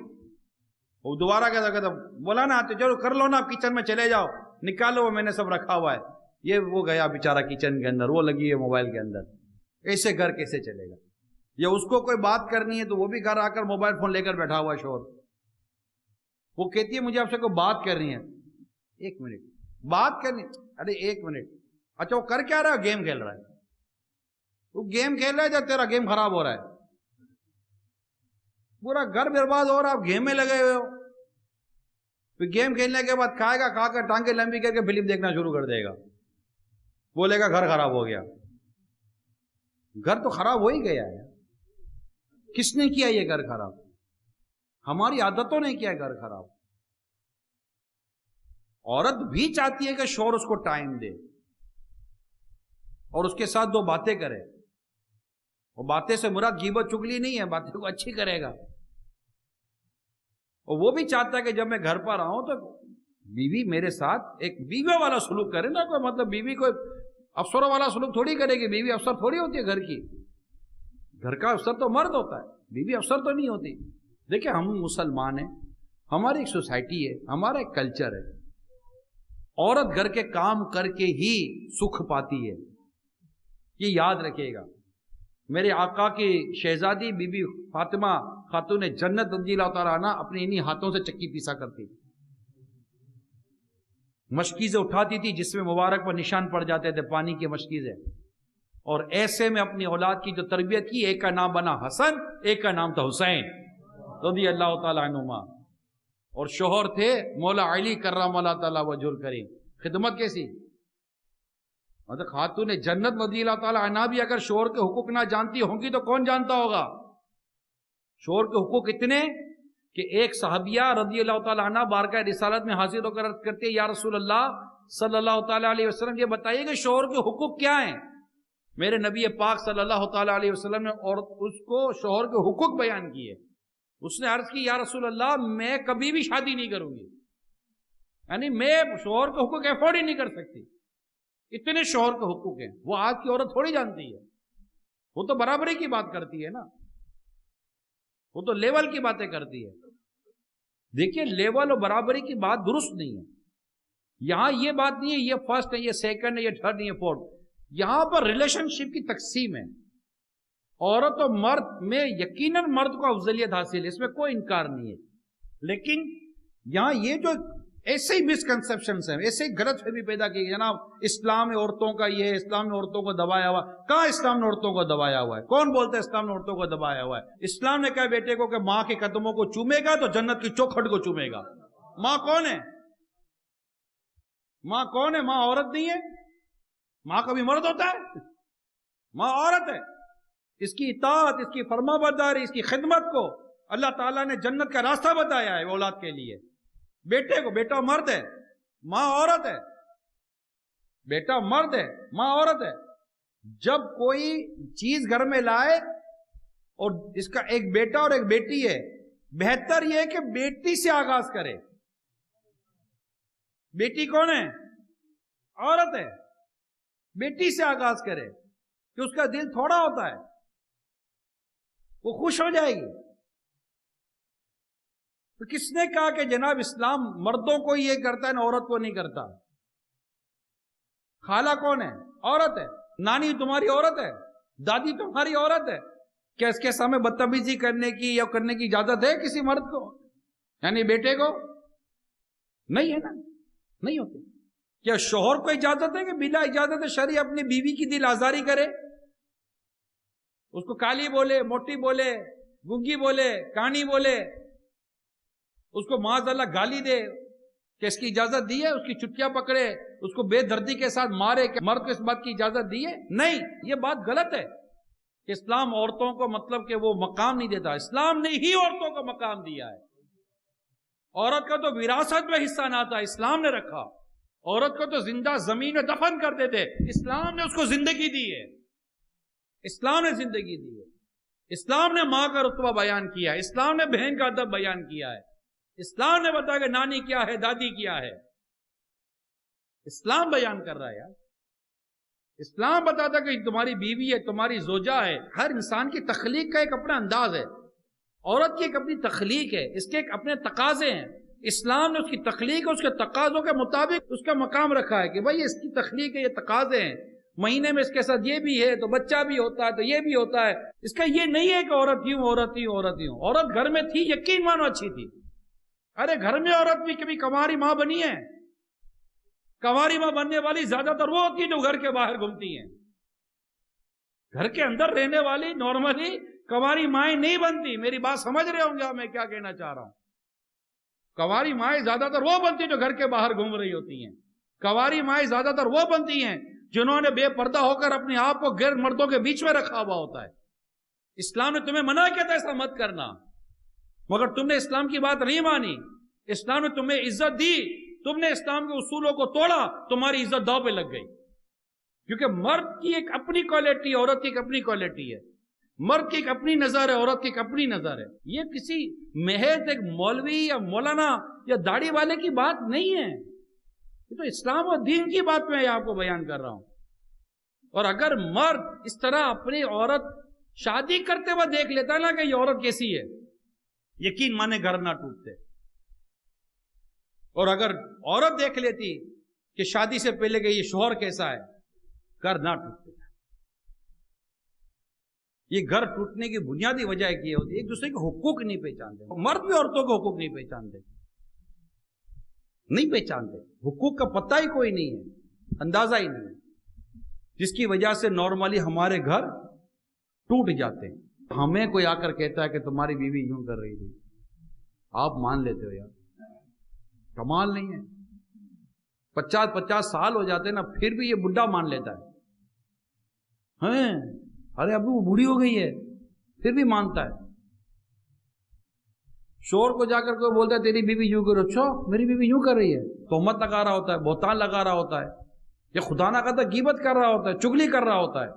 Speaker 2: وہ دوبارہ کہتا بولا نا آتے، چلو کر لو نا، کچن میں چلے جاؤ، نکالو وہ میں نے سب رکھا ہوا ہے۔ یہ وہ گیا بیچارہ کچن کے اندر، وہ لگی ہے موبائل کے اندر۔ ایسے گھر کیسے چلے گا؟ یا اس کو کوئی بات کرنی ہے تو وہ بھی گھر آ کر موبائل فون لے کر بیٹھا ہوا شوہر، وہ کہتی ہے مجھے آپ سے کوئی بات کرنی ہے، ایک منٹ بات کرنی، ارے ایک منٹ، اچھا وہ کر کیا رہا ہے؟ گیم کھیل رہا ہے۔ وہ گیم کھیل رہا ہے جب تیرا گیم خراب ہو رہا ہے، پورا گھر برباد ہو رہا ہے، آپ گیم میں لگے ہوئے ہو۔ پھر گیم کھیلنے کے بعد کھائے گا، کھا کر ٹانگیں لمبی کر کے فلم دیکھنا شروع کر دے گا، بولے گا گھر خراب ہو گیا۔ گھر تو خراب ہو ہی گیا ہے۔ کس نے کیا یہ گھر خراب؟ ہماری عادتوں نے کیا گھر خراب۔ عورت بھی چاہتی ہے کہ شوہر اس کو ٹائم دے اور اس کے ساتھ دو باتیں کرے۔ وہ باتیں سے مراد غیبت چگلی نہیں ہے، باتیں کو اچھی کرے گا۔ اور وہ بھی چاہتا ہے کہ جب میں گھر پر آؤں تو بیوی میرے ساتھ ایک بیوی والا سلوک کرے نا، کوئی مطلب بیوی کوئی افسروں والا سلوک تھوڑی کرے گی، بیوی افسر تھوڑی ہوتی ہے گھر کی۔ گھر کا افسر تو مرد ہوتا ہے، بیوی افسر تو نہیں ہوتی۔ دیکھیں ہم مسلمان ہیں، ہماری ایک سوسائٹی ہے، ہمارا ایک کلچر ہے، عورت گھر کے کام کر کے ہی سکھ پاتی ہے، یہ یاد رکھیے گا۔ میرے آقا کی شہزادی بی بی فاطمہ خاتون جنت رضی اللہ تعالیٰ عنہ اپنے انہی ہاتھوں سے چکی پیسا کرتی، مشکیزیں اٹھاتی تھی جس میں مبارک پر نشان پڑ جاتے تھے، پانی کی مشکیزیں، اور ایسے میں اپنی اولاد کی جو تربیت کی، ایک کا نام بنا حسن، ایک کا نام تھا حسین رضی اللہ تعالیٰ عنہما، اور شوہر تھے مولا علی کرم اللہ تعالیٰ وجہ الکریم۔ خدمت کیسی؟ مطلب خاتون جنت رضی اللہ تعالیٰ عنہ بھی اگر شوہر کے حقوق نہ جانتی ہوں گی تو کون جانتا ہوگا؟ شوہر کے حقوق اتنے کہ ایک صحابیہ رضی اللہ تعالیٰ عنہ بارگاہ رسالت میں حاضر ہو کر عرض کرتے ہیں یا رسول اللہ صلی اللہ تعالیٰ علیہ وسلم، یہ بتائیے کہ شوہر کے حقوق کیا ہیں؟ میرے نبی پاک صلی اللہ تعالیٰ علیہ وسلم نے اور اس کو شوہر کے حقوق بیان کیے۔ اس نے عرض کی یا رسول اللہ میں کبھی بھی شادی نہیں کروں گی، یعنی میں شوہر کے حقوق افورڈ ہی نہیں کر سکتی، اتنے شوہر کے حقوق ہیں۔ وہ آج کی عورت تھوڑی جانتی ہے، وہ تو برابری کی بات کرتی ہے نا، وہ تو لیول کی باتیں کرتی ہے۔ دیکھیے لیول اور برابری کی بات درست نہیں ہے، یہاں یہ بات نہیں ہے یہ فرسٹ ہے، یہ سیکنڈ ہے، یہ تھرڈ ہے، یہ فورتھ۔ یہاں پر ریلیشن شپ کی تقسیم ہے، عورت اور مرد میں یقیناً مرد کو افضلیت حاصل ہے، اس میں کوئی انکار نہیں ہے، لیکن یہاں یہ جو ایسے ہی مسکنسپشنز ہیں، ایسے ہی غلط فہمی پیدا کی جناب اسلام میں عورتوں کا یہ ہے، اسلام میں عورتوں کو دبایا ہوا۔ کہاں اسلام نے عورتوں کو دبایا ہوا ہے؟ کون بولتا ہے اسلام نے عورتوں کو دبایا ہوا ہے؟ اسلام نے کہا بیٹے کو کہ ماں کے قدموں کو چومے گا تو جنت کی چوکھٹ کو چومے گا۔ ماں کون ہے؟ ماں کون ہے؟ ماں عورت نہیں ہے؟ ماں کا بھی مرد ہوتا ہے؟ ماں عورت ہے، اس کی اطاعت، اس کی فرما برداری، اس کی خدمت کو اللہ تعالیٰ نے جنت کا راستہ بتایا ہے اولاد کے لیے۔ بیٹے کو، بیٹا مرد ہے، ماں عورت ہے، بیٹا مرد ہے، ماں عورت ہے۔ جب کوئی چیز گھر میں لائے اور اس کا ایک بیٹا اور ایک بیٹی ہے، بہتر یہ ہے کہ بیٹی سے آغاز کرے۔ بیٹی کون ہے؟ عورت ہے۔ بیٹی سے آغاز کرے کہ اس کا دل تھوڑا ہوتا ہے، وہ خوش ہو جائے گی۔ تو کس نے کہا کہ جناب اسلام مردوں کو یہ کرتا ہے، عورت کو نہیں کرتا؟ خالہ کون ہے؟ عورت ہے۔ نانی تمہاری عورت ہے، دادی تمہاری عورت ہے۔ کیا اس کے سامنے بدتمیزی کرنے کی یا کرنے کی اجازت ہے کسی مرد کو، یعنی بیٹے کو؟ نہیں ہے نا، نہیں ہوتی۔ کیا شوہر کو اجازت ہے کہ بلا اجازت شرعی اپنی بیوی کی دل آزاری کرے، اس کو کالی بولے، موٹی بولے، گنگی بولے، کانی بولے، اس کو معاذ اللہ گالی دے؟ کہ اس کی اجازت دی ہے؟ اس کی چٹکیاں پکڑے، اس کو بے دردی کے ساتھ مارے؟ کہ مرد کو اس بات کی اجازت دی ہے؟ نہیں، یہ بات غلط ہے کہ اسلام عورتوں کو مطلب کہ وہ مقام نہیں دیتا۔ اسلام نے ہی عورتوں کو مقام دیا ہے۔ عورت کا تو وراثت میں حصہ نہ تھا، اسلام نے رکھا۔ عورت کو تو زندہ زمین میں دفن کرتے تھے، اسلام نے اس کو زندگی دی ہے۔ اسلام نے زندگی دی ہے۔ اسلام نے ماں کا رتبہ بیان کیا ہے، اسلام نے بہن کا ادب بیان کیا ہے، اسلام نے بتایا کہ نانی کیا ہے، دادی کیا ہے۔ اسلام بیان کر رہا ہے یار۔ اسلام بتاتا کہ تمہاری بیوی ہے، تمہاری زوجہ ہے۔ ہر انسان کی تخلیق کا ایک اپنا انداز ہے، عورت کی ایک اپنی تخلیق ہے، اس کے ایک اپنے تقاضے ہیں۔ اسلام نے اس کی تخلیق اور اس کے تقاضوں کے مطابق اس کا مقام رکھا ہے کہ بھائی اس کی تخلیق ہے، یہ تقاضے ہیں، مہینے میں اس کے ساتھ یہ بھی ہے تو بچہ بھی ہوتا ہے تو یہ بھی ہوتا ہے۔ اس کا یہ نہیں ہے کہ عورت ہی ہوں، عورت ہی ہوں، عورت ہی ہوں۔ عورت گھر میں تھی، یقین مانو اچھی تھی۔ ارے گھر میں عورت بھی کبھی کنواری ماں بنی ہے؟ کنواری ماں بننے والی زیادہ تر وہ ہوتی ہے جو گھر کے باہر گھومتی ہیں۔ گھر کے اندر رہنے والی نارملی کنواری مائیں نہیں بنتی۔ میری بات سمجھ رہے ہوں گے میں کیا کہنا چاہ رہا ہوں؟ کنواری مائیں زیادہ تر وہ بنتی ہیں جو گھر کے باہر گھوم رہی ہوتی ہیں۔ کنواری مائیں زیادہ تر وہ بنتی ہیں جنہوں نے بے پردہ ہو کر اپنے آپ کو غیر مردوں کے بیچ میں رکھا ہوا ہوتا ہے۔ اسلام نے تمہیں منع کیا تھا ایسا مت کرنا، مگر تم نے اسلام کی بات نہیں مانی۔ اسلام نے تمہیں عزت دی، تم نے اسلام کے اصولوں کو توڑا، تمہاری عزت داؤ پہ لگ گئی۔ کیونکہ مرد کی ایک اپنی کوالٹی ہے، عورت کی ایک اپنی کوالٹی ہے۔ مرد کی ایک اپنی نظر ہے، عورت کی ایک اپنی نظر ہے۔ یہ کسی محض ایک مولوی یا مولانا یا داڑھی والے کی بات نہیں ہے، یہ تو اسلام اور دین کی بات میں آپ کو بیان کر رہا ہوں۔ اور اگر مرد اس طرح اپنی عورت شادی کرتے ہوئے دیکھ لیتا نا کہ یہ عورت کیسی ہے، یقین مانے گھر نہ ٹوٹتے۔ اور اگر عورت دیکھ لیتی کہ شادی سے پہلے کہ یہ شوہر کیسا ہے، گھر نہ ٹوٹتے۔ یہ گھر ٹوٹنے کی بنیادی وجہ یہ ہوتی ہے ایک دوسرے کے حقوق نہیں پہچانتے۔ مرد بھی عورتوں کے حقوق نہیں پہچانتے، نہیں پہچانتے، حقوق کا پتہ ہی کوئی نہیں ہے، اندازہ ہی نہیں ہے، جس کی وجہ سے نارملی ہمارے گھر ٹوٹ جاتے ہیں۔ ہمیں کوئی آ کر کہتا ہے کہ تمہاری بیوی یوں کر رہی تھی، آپ مان لیتے ہو یار، کمال نہیں ہے۔ 50 سال ہو جاتے ہیں نا، پھر بھی یہ بڈھا مان لیتا ہے، ارے ابو وہ بوڑھی ہو گئی ہے، پھر بھی مانتا ہے۔ شوہر کو جا کر کوئی بولتا ہے تیری بیوی یوں کرو، اچھا میری بیوی یوں کر رہی ہے، تہمت لگا رہا ہوتا ہے، بہتان لگا رہا ہوتا ہے، یا خدا نہ کرتا غیبت کر رہا ہوتا ہے، چگلی کر رہا ہوتا ہے۔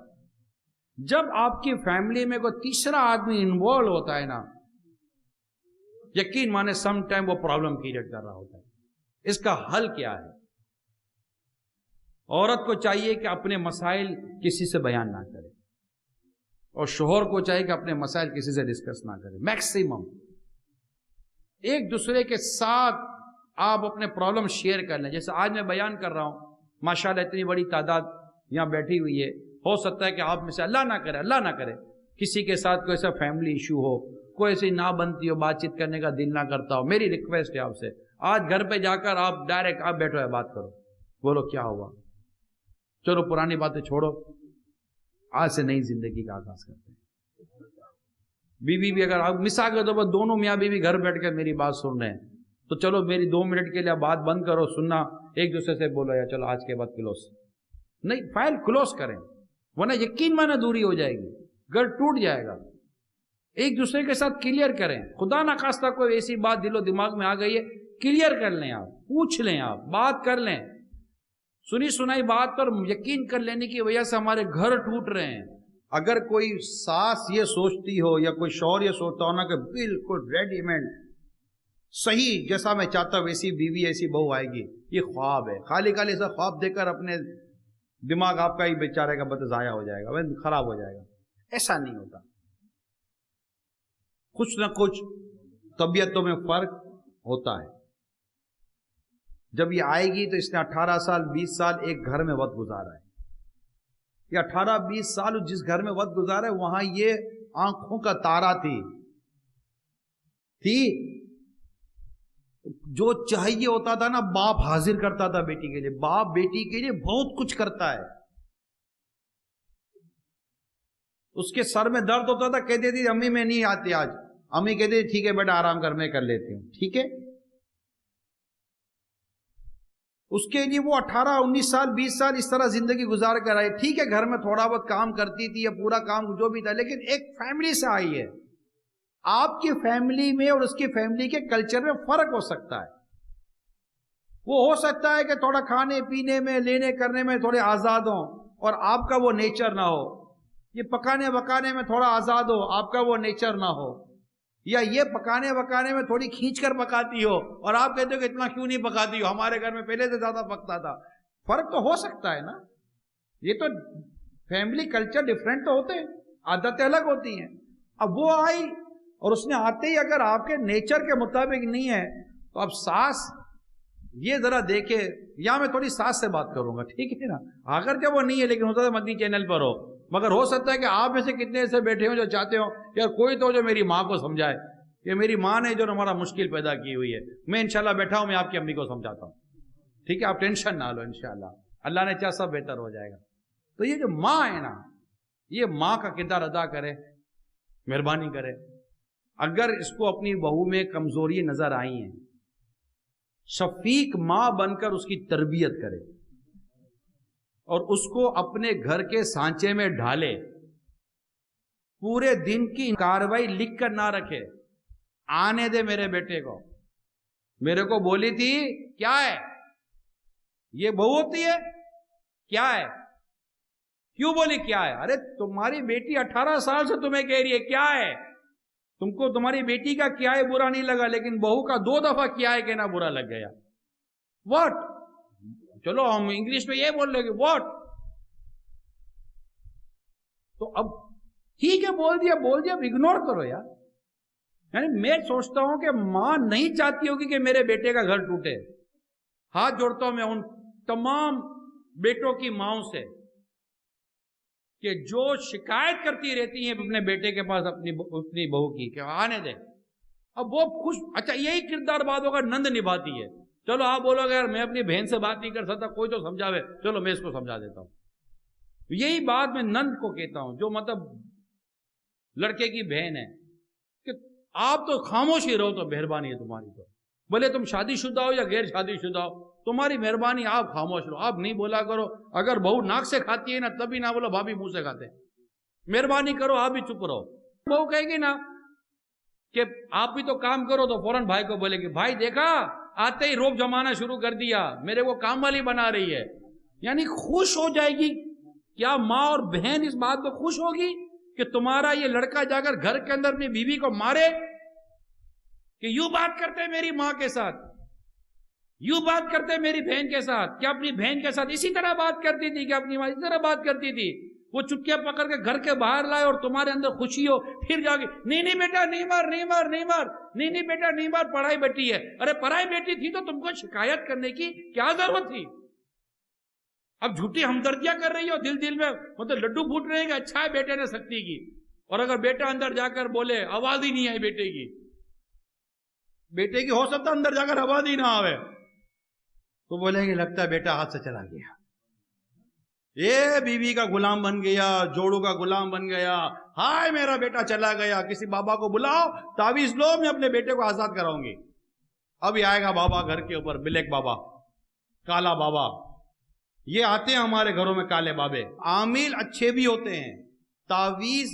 Speaker 2: جب آپ کی فیملی میں کوئی تیسرا آدمی انوالو ہوتا ہے نا، یقین مانے سم ٹائم وہ پرابلم کریٹ کر رہا ہوتا ہے۔ اس کا حل کیا ہے؟ عورت کو چاہیے کہ اپنے مسائل کسی سے بیان نہ کرے، اور شوہر کو چاہیے کہ اپنے مسائل کسی سے ڈسکس نہ کرے۔ میکسیمم ایک دوسرے کے ساتھ آپ اپنے پرابلم شیئر کر لیں۔ جیسے آج میں بیان کر رہا ہوں، ماشاءاللہ اتنی بڑی تعداد یہاں بیٹھی ہوئی ہے، ہو سکتا ہے کہ آپ میں سے اللہ نہ کرے کسی کے ساتھ کوئی ایسا فیملی ایشو ہو، کوئی ایسی نہ بنتی ہو، بات چیت کرنے کا دل نہ کرتا ہو۔ میری ریکویسٹ ہے آپ سے، آج گھر پہ جا کر آپ ڈائریکٹ آپ بیٹھو ہے، بات کرو، بولو کیا ہوا، چلو پرانی باتیں چھوڑو، آج سے نئی زندگی کا آغاز کرتے ہیں۔ بیوی بھی اگر آپ مثال کے طور پر دونوں میاں بیوی گھر بیٹھ کر میری بات سن رہے ہیں تو چلو میری 2 منٹ کے لیے بات بند کرو، سننا، ایک دوسرے سے بولو یا چلو آج کے بعد کلوز نہیں، فائل کلوز کریں، ورنہ یقین مانا دوری ہو جائے گی، گھر ٹوٹ جائے گا. ایک دوسرے کے ساتھ کلیئر کریں. خدا نخواستہ کوئی ایسی بات دل و دماغ میں آ گئی ہے، کلیئر کر لیں، آپ پوچھ لیں، آپ بات کر لیں. سنی سنائی بات پر یقین کر لینے کی وجہ سے ہمارے گھر ٹوٹ رہے ہیں.
Speaker 1: اگر کوئی ساس یہ سوچتی ہو یا کوئی شوہر یہ سوچتا ہو نا کہ بالکل ریڈی میڈ صحیح جیسا میں چاہتا ہوں ویسی بیوی ایسی بہو آئے گی، یہ خواب ہے. خالی خالی ایسا خواب دے کر اپنے دماغ آپ کا ہی بیچارے کا ضائع ہو جائے گا، خراب ہو جائے گا. ایسا نہیں ہوتا. کچھ نہ کچھ طبیعتوں میں فرق ہوتا ہے. جب یہ آئے گی تو اس نے 18 سال 20 سال ایک گھر میں وقت گزارا ہے. یہ 18-20 سال جس گھر میں وقت گزارا ہے وہاں یہ آنکھوں کا تارا تھی. جو چاہیے ہوتا تھا نا باپ حاضر کرتا تھا بیٹی کے لیے. باپ بیٹی کے لیے بہت کچھ کرتا ہے. اس کے سر میں درد ہوتا تھا، کہتی تھی امی میں نہیں آتی آج. امی کہتی تھی ٹھیک ہے بیٹا آرام کر میں کر لیتی ہوں. ٹھیک ہے. اس کے لیے وہ 18-19 سال 20 سال اس طرح زندگی گزار کر آئی. ٹھیک ہے گھر میں تھوڑا بہت کام کرتی تھی یا پورا کام جو بھی تھا، لیکن ایک فیملی سے آئی ہے. آپ کی فیملی میں اور اس کی فیملی کے کلچر میں فرق ہو سکتا ہے. وہ ہو سکتا ہے کہ تھوڑا کھانے پینے میں لینے کرنے میں تھوڑے آزاد ہوں اور آپ کا وہ نیچر نہ ہو. یہ پکانے وکانے میں تھوڑا آزاد ہو، آپ کا وہ نیچر نہ ہو. یا یہ پکانے وکانے میں تھوڑی کھینچ کر پکاتی ہو اور آپ کہتے ہو کہ اتنا کیوں نہیں پکاتی ہو، ہمارے گھر میں پہلے سے زیادہ پکتا تھا. فرق تو ہو سکتا ہے نا. یہ تو فیملی کلچر ڈفرینٹ تو ہوتے ہیں، عادتیں الگ ہوتی ہیں. اب وہ آئی اور اس نے آتے ہی اگر آپ کے نیچر کے مطابق نہیں ہے تو اب ساس یہ ذرا دیکھے. یا میں تھوڑی ساس سے بات کروں گا، ٹھیک ہے نا، اگر جب وہ نہیں ہے، لیکن ہوتا ہے مدنی چینل پر ہو. مگر ہو سکتا ہے کہ آپ میں سے کتنے ایسے بیٹھے ہوں جو چاہتے ہو یار کوئی تو جو میری ماں کو سمجھائے. یہ میری ماں نے جو ہمارا مشکل پیدا کی ہوئی ہے، میں انشاءاللہ بیٹھا ہوں، میں آپ کی امی کو سمجھاتا ہوں. ٹھیک ہے، آپ ٹینشن نہ لو، انشاءاللہ اللہ نے چاہا سب بہتر ہو جائے گا. تو یہ جو ماں ہے نا، یہ ماں کا کردار ادا کرے، مہربانی کرے. اگر اس کو اپنی بہو میں کمزوری نظر آئی ہیں، شفیق ماں بن کر اس کی تربیت کرے اور اس کو اپنے گھر کے سانچے میں ڈھالے. پورے دن کی کاروائی لکھ کر نہ رکھے. آنے دے میرے بیٹے کو. میرے کو بولی تھی کیا ہے یہ بہو ہوتی ہے کیا ہے، کیوں بولی کیا ہے؟ ارے تمہاری بیٹی 18 سال سے تمہیں کہہ رہی ہے کیا ہے. تم کو تمہاری بیٹی کا کیا ہے برا نہیں لگا، لیکن بہو کا 2 دفعہ کیا ہے کہنا برا لگ گیا. واٹ؟ چلو ہم انگلش میں یہ بول رہے کہ واٹ. تو اب ٹھیک ہے بول دیا، اب اگنور کرو یار. یعنی میں سوچتا ہوں کہ ماں نہیں چاہتی ہوگی کہ میرے بیٹے کا گھر ٹوٹے. ہاتھ جوڑتا ہوں میں ان تمام بیٹوں کی ماؤں سے کہ جو شکایت کرتی رہتی ہیں اپنے بیٹے کے پاس اپنی بہو کی کہ آنے دے. اب وہ خوش، اچھا یہی کردار بعد ہوگا نند نبھاتی ہے. چلو آپ بولو گے یار میں اپنی بہن سے بات نہیں کر سکتا، کوئی تو سمجھاوے، چلو میں اس کو سمجھا دیتا ہوں. یہی بات میں نند کو کہتا ہوں جو مطلب لڑکے کی بہن ہے کہ آپ تو خاموش ہی رہو تو مہربانی ہے تمہاری. تو بھلے تم شادی شدہ ہو یا غیر شادی شدہ ہو، تمہاری مہربانی، آپ خاموش رہو، آپ نہیں بولا کرو. اگر بہو ناک سے کھاتی ہے نا تبھی نہ بولو، بھابھی منہ سے کھاتے ہیں، مہربانی کرو آپ بھی چپ رہو. بہو کہے گی نا کہ آپ بھی تو کام کرو تو فوراً بھائی کو بولے گی بھائی دیکھا آتے ہی روب جمانا شروع کر دیا، میرے کو کام والی بنا رہی ہے. یعنی خوش ہو جائے گی. کیا ماں اور بہن اس بات کو خوش ہوگی کہ تمہارا یہ لڑکا جا کر گھر کے اندر اپنی بیوی کو مارے کہ یوں بات کرتے میری ماں کے ساتھ، یوں بات کرتے میری بہن کے ساتھ؟ کیا اپنی بہن کے ساتھ اسی طرح بات کرتی تھی؟ کیا اپنی ماں اسی طرح بات کرتی تھی؟ وہ چٹکیاں پکڑ کے گھر کے باہر لائے اور تمہارے اندر خوشی ہو، پھر جا کے نہیں بیٹا نہیں مار، نہیں بیٹا نہیں مار، پڑھائی بیٹی ہے. ارے پڑھائی بیٹی تھی تو تم کو شکایت کرنے کی کیا ضرورت تھی؟ اب جھوٹی ہمدردیاں کر رہی ہو، دل میں مطلب لڈو پھوٹ رہے ہیں کہ اچھا ہے بیٹے نے سختی کی. اور اگر بیٹا اندر جا کر بولے آواز ہی نہیں آئی بیٹے کی ہو سکتا اندر جا کر آواز ہی نہ آوے تو بولیں گے لگتا ہے بیٹا ہاتھ سے چلا گیا، یہ بیوی کا غلام بن گیا، جوڑوں کا غلام بن گیا، ہائے میرا بیٹا چلا گیا. کسی بابا کو بلاؤ، تعویذ لو، میں اپنے بیٹے کو آزاد کراؤں گی. ابھی آئے گا بابا گھر کے اوپر، بلیک بابا، کالا بابا،
Speaker 3: یہ آتے ہیں ہمارے گھروں میں کالے بابے، عامل اچھے بھی ہوتے ہیں، تعویذ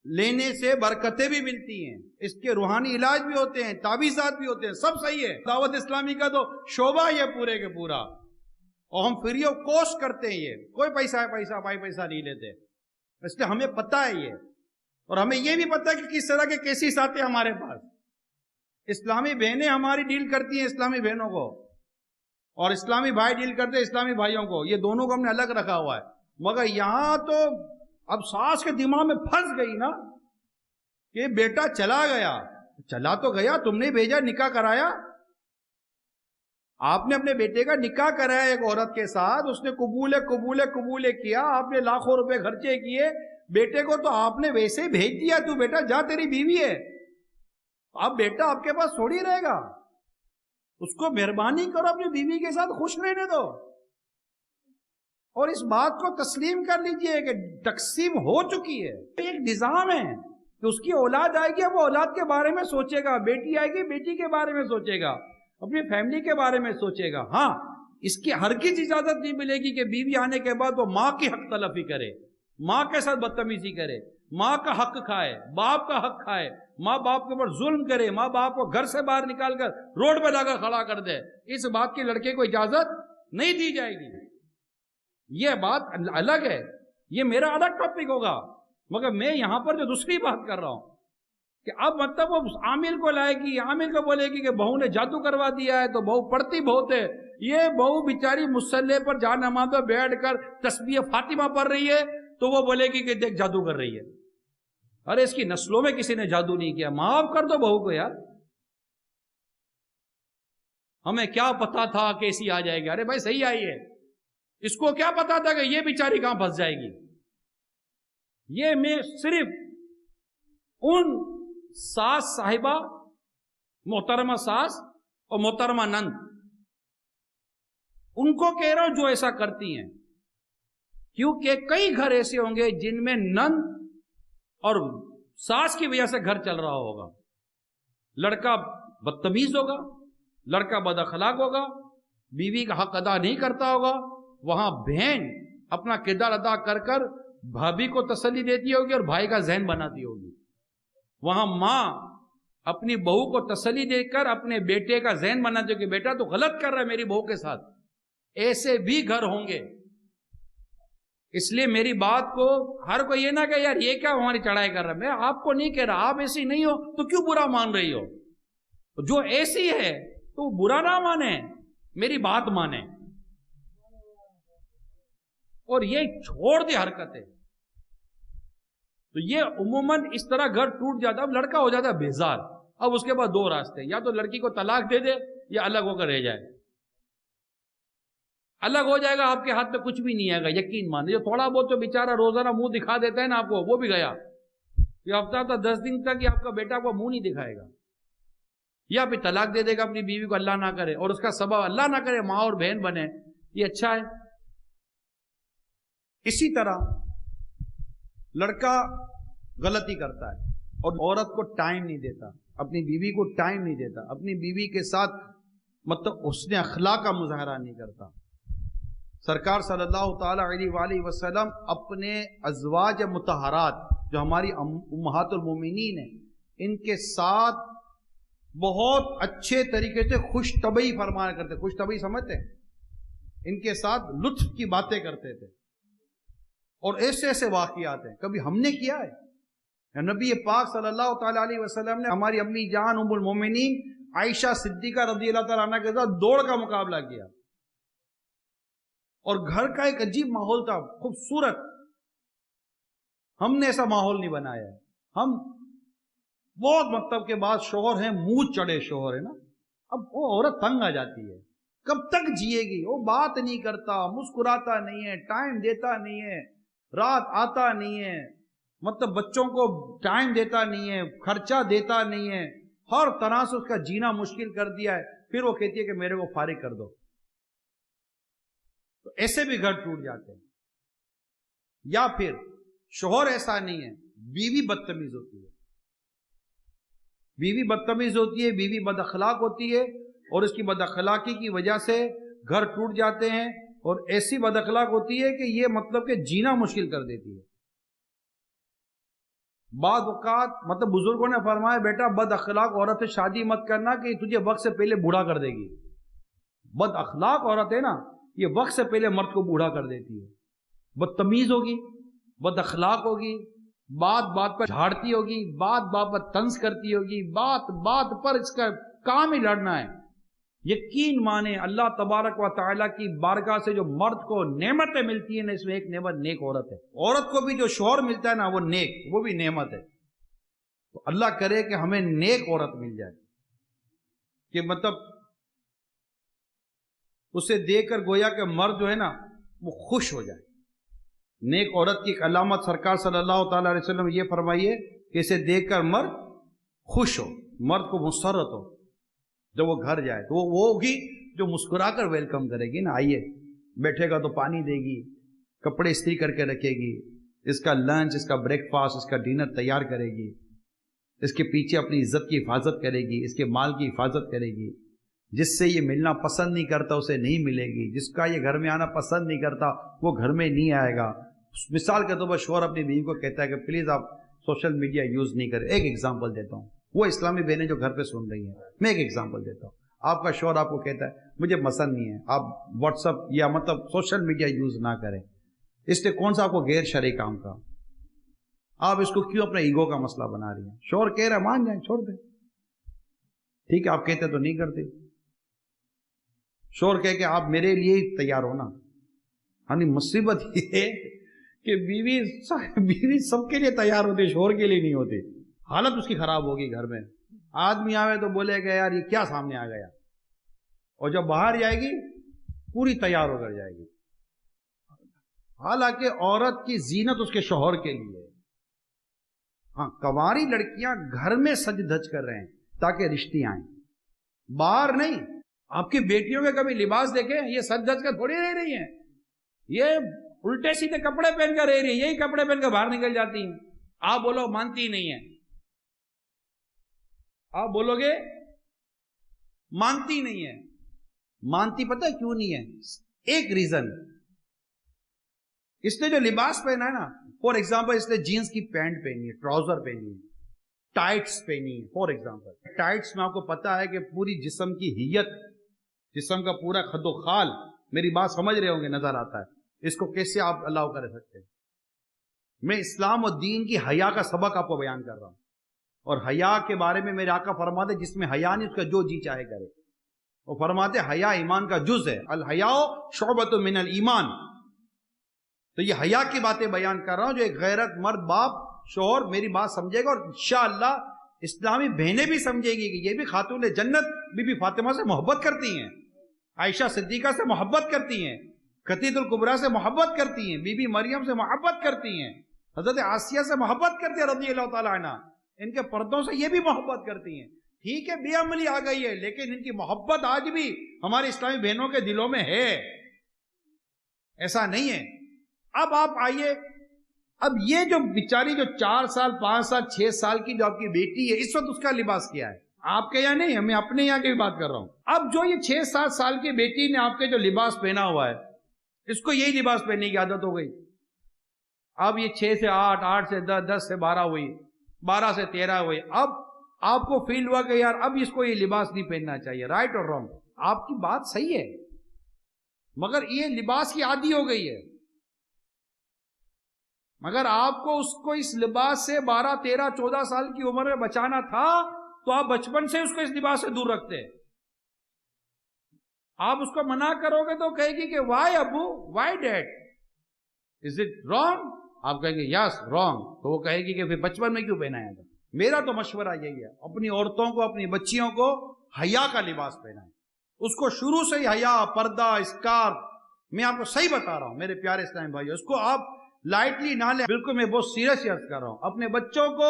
Speaker 3: لینے سے برکتیں بھی ملتی ہیں، اس کے روحانی علاج بھی ہوتے ہیں، تعویذات بھی ہوتے ہیں، سب صحیح ہے۔ دعوت اسلامی کا تو شعبہ یہ پورے کے پورا، اور ہم فری آف کاسٹ کرتے ہیں، یہ کوئی پیسہ نہیں لیتے، اس لیے ہمیں پتہ ہے یہ، اور ہمیں یہ بھی پتہ ہے کہ کس طرح کے کیسز آتے ہیں ہمارے پاس۔ اسلامی بہنیں ہماری ڈیل کرتی ہیں اسلامی بہنوں کو، اور اسلامی بھائی ڈیل کرتے ہیں اسلامی بھائیوں کو، یہ دونوں کو ہم نے الگ رکھا ہوا ہے۔ مگر یہاں تو اب ساس کے دماغ میں پھنس گئی نا کہ بیٹا چلا گیا، چلا تو گیا، تم نے بھیجا، نکاح کرایا، آپ نے اپنے بیٹے کا نکاح کرایا ایک عورت کے ساتھ، اس نے قبول کیا، آپ نے لاکھوں روپے خرچے کیے، بیٹے کو تو آپ نے ویسے ہی بھیج دیا، تو بیٹا جا، تیری بیوی ہے، اب بیٹا آپ کے پاس تھوڑی رہے گا، اس کو مہربانی کرو اپنی بیوی کے ساتھ خوش رہنے دو، اور اس بات کو تسلیم کر لیجئے کہ تقسیم ہو چکی ہے، ایک نظام ہے کہ اس کی اولاد آئے گی، وہ اولاد کے بارے میں سوچے گا، بیٹی آئے گی بیٹی کے بارے میں سوچے گا، اپنی فیملی کے بارے میں سوچے گا۔ ہاں، اس کی ہرگز اجازت نہیں ملے گی کہ بیوی آنے کے بعد وہ ماں کی حق تلفی کرے، ماں کے ساتھ بدتمیزی کرے، ماں کا حق کھائے، باپ کا حق کھائے، ماں باپ کے اوپر ظلم کرے، ماں باپ کو گھر سے باہر نکال کر روڈ پہ لا کر کھڑا کر دے، اس بات کی لڑکے کو اجازت نہیں دی جائے گی۔ یہ بات الگ ہے، یہ میرا الگ ٹاپک ہوگا، مگر میں یہاں پر جو دوسری بات کر رہا ہوں کہ اب مطلب وہ عامل کو لائے گی، عامل کو بولے گی کہ بہو نے جادو کروا دیا ہے، تو بہو پڑھتی بہت ہے، یہ بہو بیچاری مصلی پر جا نماز میں بیٹھ کر تسبیح فاطمہ پڑھ رہی ہے، تو وہ بولے گی کہ دیکھ جادو کر رہی ہے۔ ارے اس کی نسلوں میں کسی نے جادو نہیں کیا، معاف کر دو بہو کو یار، ہمیں کیا پتا تھا کیسی آ جائے گی، ارے بھائی صحیح آئی ہے، اس کو کیا پتا تھا کہ یہ بیچاری کہاں پھنس جائے گی۔ یہ میں صرف ان ساس صاحبہ، محترمہ ساس اور محترمہ نند، ان کو کہہ رہا ہوں جو ایسا کرتی ہیں، کیونکہ کئی گھر ایسے ہوں گے جن میں نند اور ساس کی وجہ سے گھر چل رہا ہوگا، لڑکا بدتمیز ہوگا، لڑکا بد اخلاق ہوگا، بیوی کا حق ادا نہیں کرتا ہوگا، وہاں بہن اپنا کردار ادا کر کر بھابھی کو تسلی دیتی ہوگی اور بھائی کا ذہن بناتی ہوگی، وہاں ماں اپنی بہو کو تسلی دے کر اپنے بیٹے کا ذہن بناتی ہوگی کہ بیٹا تو غلط کر رہا ہے میری بہو کے ساتھ۔ ایسے بھی گھر ہوں گے، اس لیے میری بات کو ہر کوئی یہ نہ کہ یار یہ کیا ہماری چڑھائی کر رہا ہے، میں آپ کو نہیں کہہ رہا، آپ ایسی نہیں ہو تو کیوں برا مان رہی ہو، جو ایسی ہے تو برا نہ مانے، میری بات مانے، اور یہ چھوڑ دے حرکتیں۔ تو یہ عموماً اس طرح گھر ٹوٹ جاتا، اب لڑکا ہو جاتا ہے بیزار، اب اس کے بعد دو راستے، یا تو لڑکی کو طلاق دے دے یا الگ ہو کر رہ جائے۔ الگ ہو جائے گا، آپ کے ہاتھ میں کچھ بھی نہیں آئے گا، یقین مان جو تھوڑا بہت تو بیچارہ روزانہ منہ دکھا دیتا ہے نا آپ کو، وہ بھی گیا، یہ ہفتہ تھا 10 دن تک یہ آپ کا بیٹا کو منہ نہیں دکھائے گا، یا پھر طلاق دے دے گا اپنی بیوی کو، اللہ نہ کرے، اور اس کا سبب اللہ نہ کرے ماں اور بہن بنے، یہ اچھا ہے۔ اسی طرح لڑکا غلطی کرتا ہے اور عورت کو ٹائم نہیں دیتا، اپنی بیوی کو ٹائم نہیں دیتا، اپنی بیوی کے ساتھ مطلب حسن اخلاق کا مظاہرہ نہیں کرتا۔ سرکار صلی اللہ تعالی علیہ وآلہ وسلم اپنے ازواج مطہرات جو ہماری امہات المومنین ہیں، ان کے ساتھ بہت اچھے طریقے سے خوش طبعی فرمایا کرتے، خوش طبعی سمجھتے ہیں، ان کے ساتھ لطف کی باتیں کرتے تھے، اور ایسے ایسے واقعات ہیں کبھی ہم نے کیا ہے۔ نبی پاک صلی اللہ تعالی علیہ وسلم نے ہماری امی جان ام المومنین عائشہ صدیقہ رضی اللہ تعالیٰ عنہ کے ساتھ دوڑ کا مقابلہ کیا، اور گھر کا ایک عجیب ماحول تھا، خوبصورت، ہم نے ایسا ماحول نہیں بنایا ہے۔ ہم بہت مطلب کے بعد شوہر ہیں، منہ چڑھے شوہر ہے نا، اب وہ عورت تنگ آ جاتی ہے، کب تک جیے گی، وہ بات نہیں کرتا، مسکراتا نہیں ہے، ٹائم دیتا نہیں ہے، رات آتا نہیں ہے، مطلب بچوں کو ٹائم دیتا نہیں ہے، خرچہ دیتا نہیں ہے، ہر طرح سے اس کا جینا مشکل کر دیا ہے، پھر وہ کہتی ہے کہ میرے کو فارغ کر دو۔ تو ایسے بھی گھر ٹوٹ جاتے ہیں۔ یا پھر شوہر ایسا نہیں ہے، بیوی بدتمیز ہوتی ہے، بیوی بدتمیز ہوتی ہے، بیوی بد اخلاق ہوتی ہے، اور اس کی بد اخلاقی کی وجہ سے گھر ٹوٹ جاتے ہیں،
Speaker 2: اور ایسی بد اخلاق ہوتی ہے کہ یہ مطلب کہ جینا مشکل کر دیتی ہے. بعض اوقات مطلب بزرگوں نے فرمایا بیٹا بد اخلاق عورت سے شادی مت کرنا کہ تجھے وقت سے پہلے بوڑھا کر دے گی. بد اخلاق عورت ہے نا یہ وقت سے پہلے مرد کو بوڑھا کر دیتی ہے. بدتمیز ہوگی, بد اخلاق ہوگی, بات بات پر جھاڑتی ہوگی, بات بات پر طنز کرتی ہوگی, بات بات پر اس کا کام ہی لڑنا ہے. یقین مانے اللہ تبارک و تعالیٰ کی بارگاہ سے جو مرد کو نعمتیں ملتی ہیں نا, اس میں ایک نعمت نیک عورت ہے. عورت کو بھی جو شوہر ملتا ہے نا وہ نیک, وہ بھی نعمت ہے. تو اللہ کرے کہ ہمیں نیک عورت مل جائے کہ مطلب اسے دیکھ کر گویا کہ مرد جو ہے نا وہ خوش ہو جائے. نیک عورت کی ایک علامت سرکار صلی اللہ تعالی علیہ وسلم یہ فرمائیے کہ اسے دیکھ کر مرد خوش ہو, مرد کو مسرت ہو. جب وہ گھر جائے تو وہ ہوگی جو مسکرا کر ویلکم کرے گی نا, آئیے بیٹھے گا تو پانی دے گی, کپڑے استری کر کے رکھے گی, اس کا لنچ, اس کا بریک فاسٹ, اس کا ڈنر تیار کرے گی, اس کے پیچھے اپنی عزت کی حفاظت کرے گی, اس کے مال کی حفاظت کرے گی. جس سے یہ ملنا پسند نہیں کرتا اسے نہیں ملے گی, جس کا یہ گھر میں آنا پسند نہیں کرتا وہ گھر میں نہیں آئے گا. مثال کے طور پر شوہر اپنی بیوی کو کہتا ہے کہ پلیز آپ سوشل میڈیا یوز نہیں کریں. ایک ایگزامپل دیتا ہوں, وہ اسلامی بہنیں جو گھر پہ سن رہی ہیں, میں ایک ایگزامپل دیتا ہوں. آپ کا شوہر آپ کو کہتا ہے مجھے پسند نہیں ہے آپ واٹس ایپ یا مطلب سوشل میڈیا یوز نہ کریں, اس نے کون سا آپ کو غیر شرعی کام کا, آپ اس کو کیوں اپنے ایگو کا مسئلہ بنا رہی ہیں. شوہر کہہ رہا ہے مان جائیں, چھوڑ دیں, ٹھیک ہے آپ کہتے تو نہیں کرتے. شوہر کہے کہ آپ میرے لیے ہی تیار ہونا. یعنی مصیبت یہ ہے کہ بیوی سب کے لیے تیار ہوتی, شوہر کے لیے نہیں ہوتی. حالت اس کی خراب ہوگی گھر میں. آدمی آوے تو بولے گا یار یہ کیا سامنے آ گیا, اور جب باہر جائے گی پوری تیار ہو کر جائے گی. حالانکہ عورت کی زینت اس کے شوہر کے لیے ہے. ہاں کنواری لڑکیاں گھر میں سج دھج کر رہے ہیں تاکہ رشتے آئیں, باہر نہیں. آپ کی بیٹیوں کے کبھی لباس دیکھیں, یہ سج دھج کر تھوڑی رہ رہی ہیں, یہ الٹے سیدھے کپڑے پہن کر رہ رہی ہیں, یہی کپڑے پہن کر باہر نکل جاتی ہیں. آپ بولو مانتی نہیں ہے, آپ بولو گے مانتی نہیں ہے. مانتی پتہ کیوں نہیں ہے؟ ایک ریزن, اس نے جو لباس پہنا ہے نا, فور ایگزامپل اس نے جینس کی پینٹ پہنی ہے, ٹراؤزر پہنی ہے, ٹائٹس پہنی ہے. فور ایگزامپل ٹائٹس میں آپ کو پتا ہے کہ پوری جسم کی ہیت, جسم کا پورا خد و خال, میری بات سمجھ رہے ہوں گے, نظر آتا ہے. اس کو کیسے آپ الاؤ کر سکتے ہیں؟ میں اسلام اور دین کی حیا کا سبق آپ کو بیان کر رہا ہوں. اور حیا کے بارے میں میرے آقا فرماتے جس میں حیا نہیں اس کا جو جی چاہے کرے. وہ فرماتے حیا ایمان کا جز ہے, الحیاء شعبۃ من الایمان. تو یہ حیا کی باتیں بیان کر رہا ہوں جو ایک غیرت مرد باپ شوہر میری بات سمجھے گا, اور انشاءاللہ اسلامی بہنیں بھی سمجھے گی کہ یہ بھی خاتون جنت بی بی فاطمہ سے محبت کرتی ہیں, عائشہ صدیقہ سے محبت کرتی ہیں, خدیجہ الکبریٰ سے محبت کرتی ہیں, بی بی مریم سے محبت کرتی ہیں, حضرت آسیہ سے محبت کرتی ہیں رضی اللہ تعالیٰ عنہ, ان کے پردوں سے یہ بھی محبت کرتی ہیں. ٹھیک ہے بے عملی آ گئی ہے, لیکن ان کی محبت آج بھی ہماری اسلامی بہنوں کے دلوں میں ہے, ایسا نہیں ہے. اب آپ آئیے, اب یہ جو بیچاری جو 4 سال 5 سال 6 سال کی جو آپ کی بیٹی ہے, اس وقت اس کا لباس کیا ہے؟ آپ کے یہاں نہیں, میں اپنے یہاں کی بھی بات کر رہا ہوں. اب جو یہ 6-7 سال کی بیٹی نے آپ کے جو لباس پہنا ہوا ہے, اس کو یہی لباس پہننے کی عادت ہو گئی. اب یہ 6 سے 8, 8 سے 10, 10 سے 12 ہوئی, 12 سے 13 ہوئی. اب آپ کو فیل ہوا کہ یار اب اس کو یہ لباس نہیں پہننا چاہیے. رائٹ اور رانگ؟ آپ کی بات صحیح ہے, مگر یہ لباس کی عادی ہو گئی ہے. مگر آپ کو اس لباس سے 12, 13, 14 سال کی عمر میں بچانا تھا تو آپ بچپن سے اس کو اس لباس سے دور رکھتے. آپ اس کو منع کرو گے تو کہے گی کہ وائی ابو, why dad, is it wrong? آپ کہیں گے یس رانگ, تو وہ کہے گی کہ پھر بچپن میں کیوں پہنایا تھا. میرا تو مشورہ یہی ہے, اپنی عورتوں کو اپنی بچیوں کو حیا کا لباس پہنائیں. اس کو شروع سے ہی حیا, پردہ, اسکارف, میں آپ کو صحیح بتا رہا ہوں میرے پیارے اسلامی بھائیو, اس کو آپ لائٹلی نہ لیں. بالکل میں بہت سیریس عرض کر رہا ہوں. اپنے بچوں کو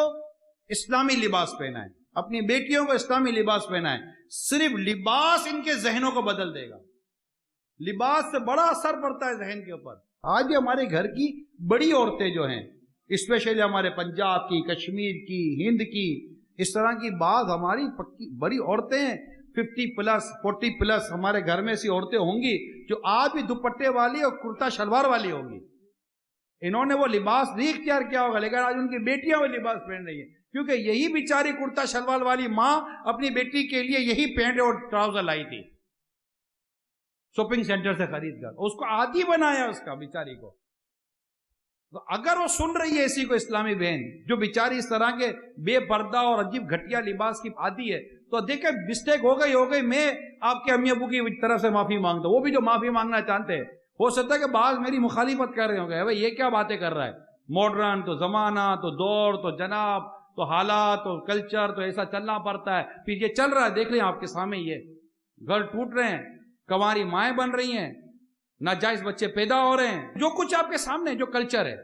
Speaker 2: اسلامی لباس پہنائیں, اپنی بیٹیوں کو اسلامی لباس پہنائیں. صرف لباس ان کے ذہنوں کو بدل دے گا. لباس سے بڑا اثر پڑتا ہے ذہن کے اوپر. آج بھی ہمارے گھر کی بڑی عورتیں جو ہیں, اسپیشلی ہمارے پنجاب کی, کشمیر کی, ہند کی, اس طرح کی بعض ہماری بڑی عورتیں ہیں,
Speaker 3: 50+ 40+ ہمارے گھر میں ایسی عورتیں ہوں گی جو آج بھی دوپٹے والی اور کرتا شلوار والی ہوں گی. انہوں نے وہ لباس نہیں اختیار کیا ہوگا، لیکن آج ان کی بیٹیاں وہ لباس پہن رہی ہیں، کیونکہ یہی بیچاری کرتا شلوار والی ماں اپنی بیٹی کے لیے یہی پینٹ اور ٹراؤزر لائی تھی شاپنگ سینٹر سے خرید کر، اس کو عادی بنایا اس کا بیچاری کو. تو اگر وہ سن رہی ہے اسی کو اسلامی بہن جو بیچاری اس طرح کے بے پردہ اور عجیب گھٹیا لباس کی عادی ہے، تو دیکھیں مسٹیک ہو گئی، میں آپ کے امی ابو کی طرف سے معافی مانگتا ہوں. وہ بھی جو معافی مانگنا چاہتے ہیں، ہو سکتا ہے کہ بعض میری مخالفت کر رہے ہوں گے، بھائی یہ کیا باتیں کر رہا ہے، ماڈرن تو زمانہ تو دور تو جناب تو حالات تو کلچر تو ایسا چلنا پڑتا ہے. پھر یہ چل رہا ہے، دیکھ لیں آپ کے سامنے، یہ گھر ٹوٹ رہے ہیں، کنواری مائیں بن رہی ہیں، ناجائز بچے پیدا ہو رہے ہیں، جو کچھ آپ کے سامنے جو کلچر ہے،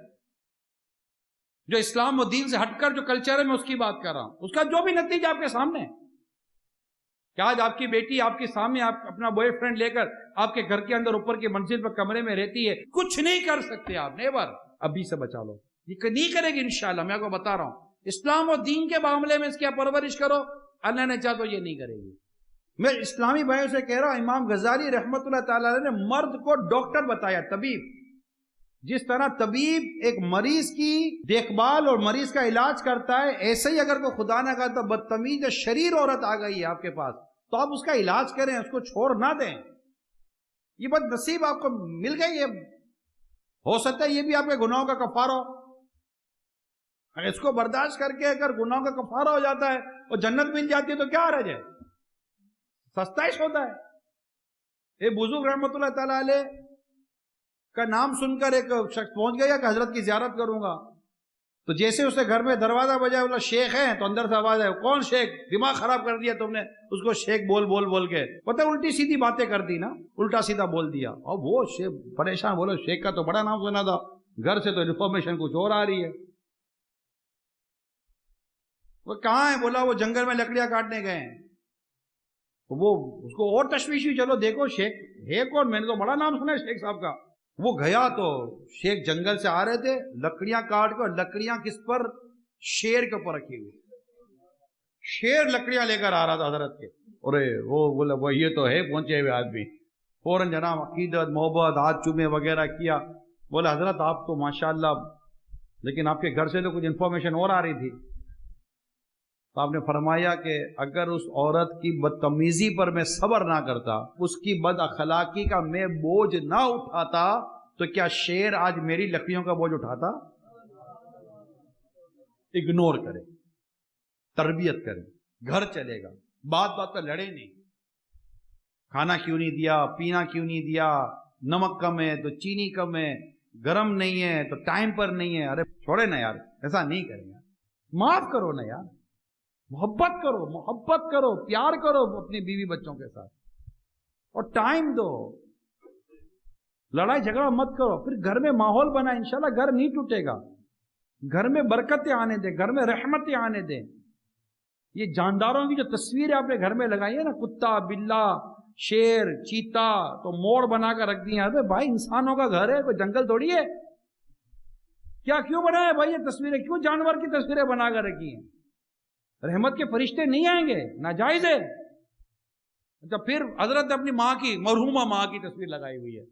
Speaker 3: جو اسلام و دین سے ہٹ کر جو کلچر ہے، میں اس کی بات کر رہا ہوں، اس کا جو بھی نتیجہ آپ کے سامنے ہے. کہ آج آپ کی بیٹی آپ کے سامنے آپ اپنا بوائے فرینڈ لے کر آپ کے گھر کے اندر اوپر کی منزل پر کمرے میں رہتی ہے، کچھ نہیں کر سکتے آپ، نیور. ابھی سے بچا لو، یہ نہیں کرے گی انشاءاللہ، میں آپ کو بتا رہا ہوں. اسلام و دین کے معاملے میں اس کی پرورش کرو، اللہ نے چاہ تو یہ نہیں کرے گی. میں اسلامی بھائیوں سے کہہ رہا ہوں، امام غزالی رحمت اللہ تعالی نے مرد کو ڈاکٹر بتایا، طبیب. جس طرح طبیب ایک مریض کی دیکھ بھال اور مریض کا علاج کرتا ہے، ایسے ہی اگر کوئی خدا نہ کرتا بدتمیز یا شریر عورت آ گئی ہے آپ کے پاس، تو آپ اس کا علاج کریں، اس کو چھوڑ نہ دیں. یہ بد نصیب آپ کو مل گئی ہے، ہو سکتا ہے یہ بھی آپ کے گناہوں کا کفارہ ہو. اگر اس کو برداشت کر کے اگر گناہوں کا کفارہ ہو جاتا ہے اور جنت مل جاتی ہے تو کیا حرج ہے، سستائش ہوتا ہے. ایک بزرگ رحمت اللہ تعالی علیہ کا نام سن کر ایک شخص پہنچ گیا کہ حضرت کی زیارت کروں گا. تو جیسے اس نے گھر میں دروازہ بجایا، بولا شیخ ہیں، تو اندر سے آواز آئی، کون شیخ، دماغ خراب کر دیا تم نے، اس کو شیخ بول کے پتہ الٹی سیدھی باتیں کر دی نا، الٹا سیدھا بول دیا. اور وہ شیخ پریشان، بولو شیخ کا تو بڑا نام سنا تھا، گھر سے تو انفارمیشن کچھ اور آ رہی ہے. وہ کہاں ہے؟ بولا وہ جنگل میں لکڑیاں کاٹنے گئے ہیں. وہ اس کو اور تشویش ہوئی، چلو دیکھو شیخ ہے کون، میں نے تو بڑا نام سنا ہے شیخ صاحب کا. وہ گیا تو شیخ جنگل سے آ رہے تھے، لکڑیاں کاٹ کے، اور لکڑیاں کس پر؟ شیر کے اوپر رکھی ہوئی. شیر لکڑیاں لے کر آ رہا تھا حضرت کے. ارے وہ بولا وہ یہ تو ہے پہنچے ہوئے آدمی. فوراً جناب عقیدت محبت ہاتھ چومے وغیرہ کیا. بولا حضرت آپ تو ماشاءاللہ، لیکن آپ کے گھر سے تو کچھ انفارمیشن اور آ رہی تھی. تو آپ نے فرمایا کہ اگر اس عورت کی بدتمیزی پر میں صبر نہ کرتا، اس کی بد اخلاقی کا میں بوجھ نہ اٹھاتا، تو کیا شیر آج میری لکڑیوں کا بوجھ اٹھاتا؟ اگنور کرے، تربیت کرے، گھر چلے گا. بات پر لڑے نہیں، کھانا کیوں نہیں دیا، پینا کیوں نہیں دیا، نمک کم ہے تو چینی کم ہے، گرم نہیں ہے تو ٹائم پر نہیں ہے. ارے چھوڑے نا یار، ایسا نہیں کریں یار، معاف کرو نا یار، محبت کرو، پیار کرو اپنی بیوی بچوں کے ساتھ، اور ٹائم دو، لڑائی جھگڑا مت کرو. پھر گھر میں ماحول بنا، انشاءاللہ گھر نہیں ٹوٹے گا. گھر میں برکتیں آنے دیں، گھر میں رحمتیں آنے دیں. یہ جانداروں کی جو تصویریں آپ نے گھر میں لگائی ہے نا، کتا، بلا، شیر، چیتا، تو موڑ بنا کر رکھ دی ہیں. ارے بھائی انسانوں کا گھر ہے، کوئی جنگل تھوڑی ہے. کیوں بنایا بھائی یہ تصویریں، کیوں جانور کی تصویریں بنا کر رکھی ہیں؟ رحمت کے فرشتے نہیں آئیں گے، ناجائز ہے. اچھا پھر حضرت نے اپنی ماں کی، مرحومہ ماں کی تصویر لگائی ہوئی ہے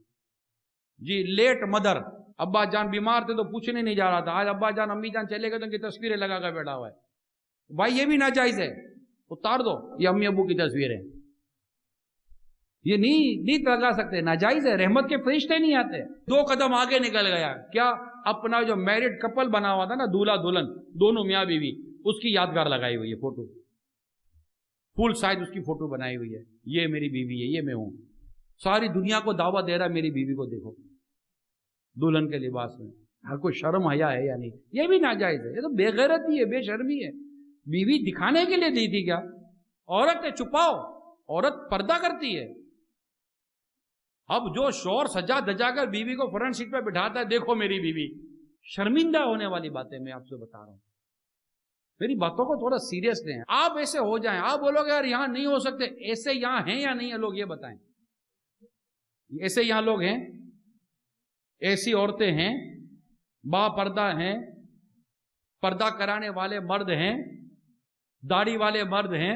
Speaker 3: جی، لیٹ مدر. ابا جان بیمار تھے تو پوچھنے نہیں جا رہا تھا، آج ابا جان امی جان چلے گئے تو ان کی تصویریں لگا کر بیٹھا ہوا ہے. بھائی یہ بھی ناجائز ہے، اتار دو. یہ امی ابو کی تصویریں یہ نہیں لگا سکتے، ناجائز ہے. رحمت کے فرشتے نہیں آتے. 2 قدم آگے نکل گیا. کیا؟ اپنا جو میرڈ کپل بنا ہوا تھا نا، دولہا دلہن دونوں میاں بیوی، اس کی یادگار لگائی ہوئی ہے، فوٹو فل سائز اس کی فوٹو بنائی ہوئی ہے. یہ میری بیوی ہے، یہ میں ہوں. ساری دنیا کو دعوت دے رہا ہے میری بیوی کو دیکھو دلہن کے لباس میں. ہر کوئی شرم حیا ہے یا نہیں؟ یہ بھی ناجائز ہے. یہ تو بے غیرتی ہے، بے شرمی ہے. بیوی دکھانے کے لیے دی تھی کیا؟ عورت ہے، چھپاؤ. عورت پردہ کرتی ہے. اب جو شوہر سجا دجا کر بیوی کو فرنٹ سیٹ پہ بٹھاتا ہے، دیکھو میری بیوی، شرمندہ ہونے والی باتیں میں آپ سے بتا رہا ہوں. میری باتوں کو تھوڑا سیریس لیں. آپ ایسے ہو جائیں، آپ بولو گے یار یہاں نہیں ہو سکتے، ایسے یہاں ہیں یا نہیں ہیں؟ لوگ یہ بتائیں، ایسے یہاں لوگ ہیں، ایسی عورتیں ہیں، با پردہ ہیں، پردہ کرانے والے مرد ہیں، داڑھی والے مرد ہیں،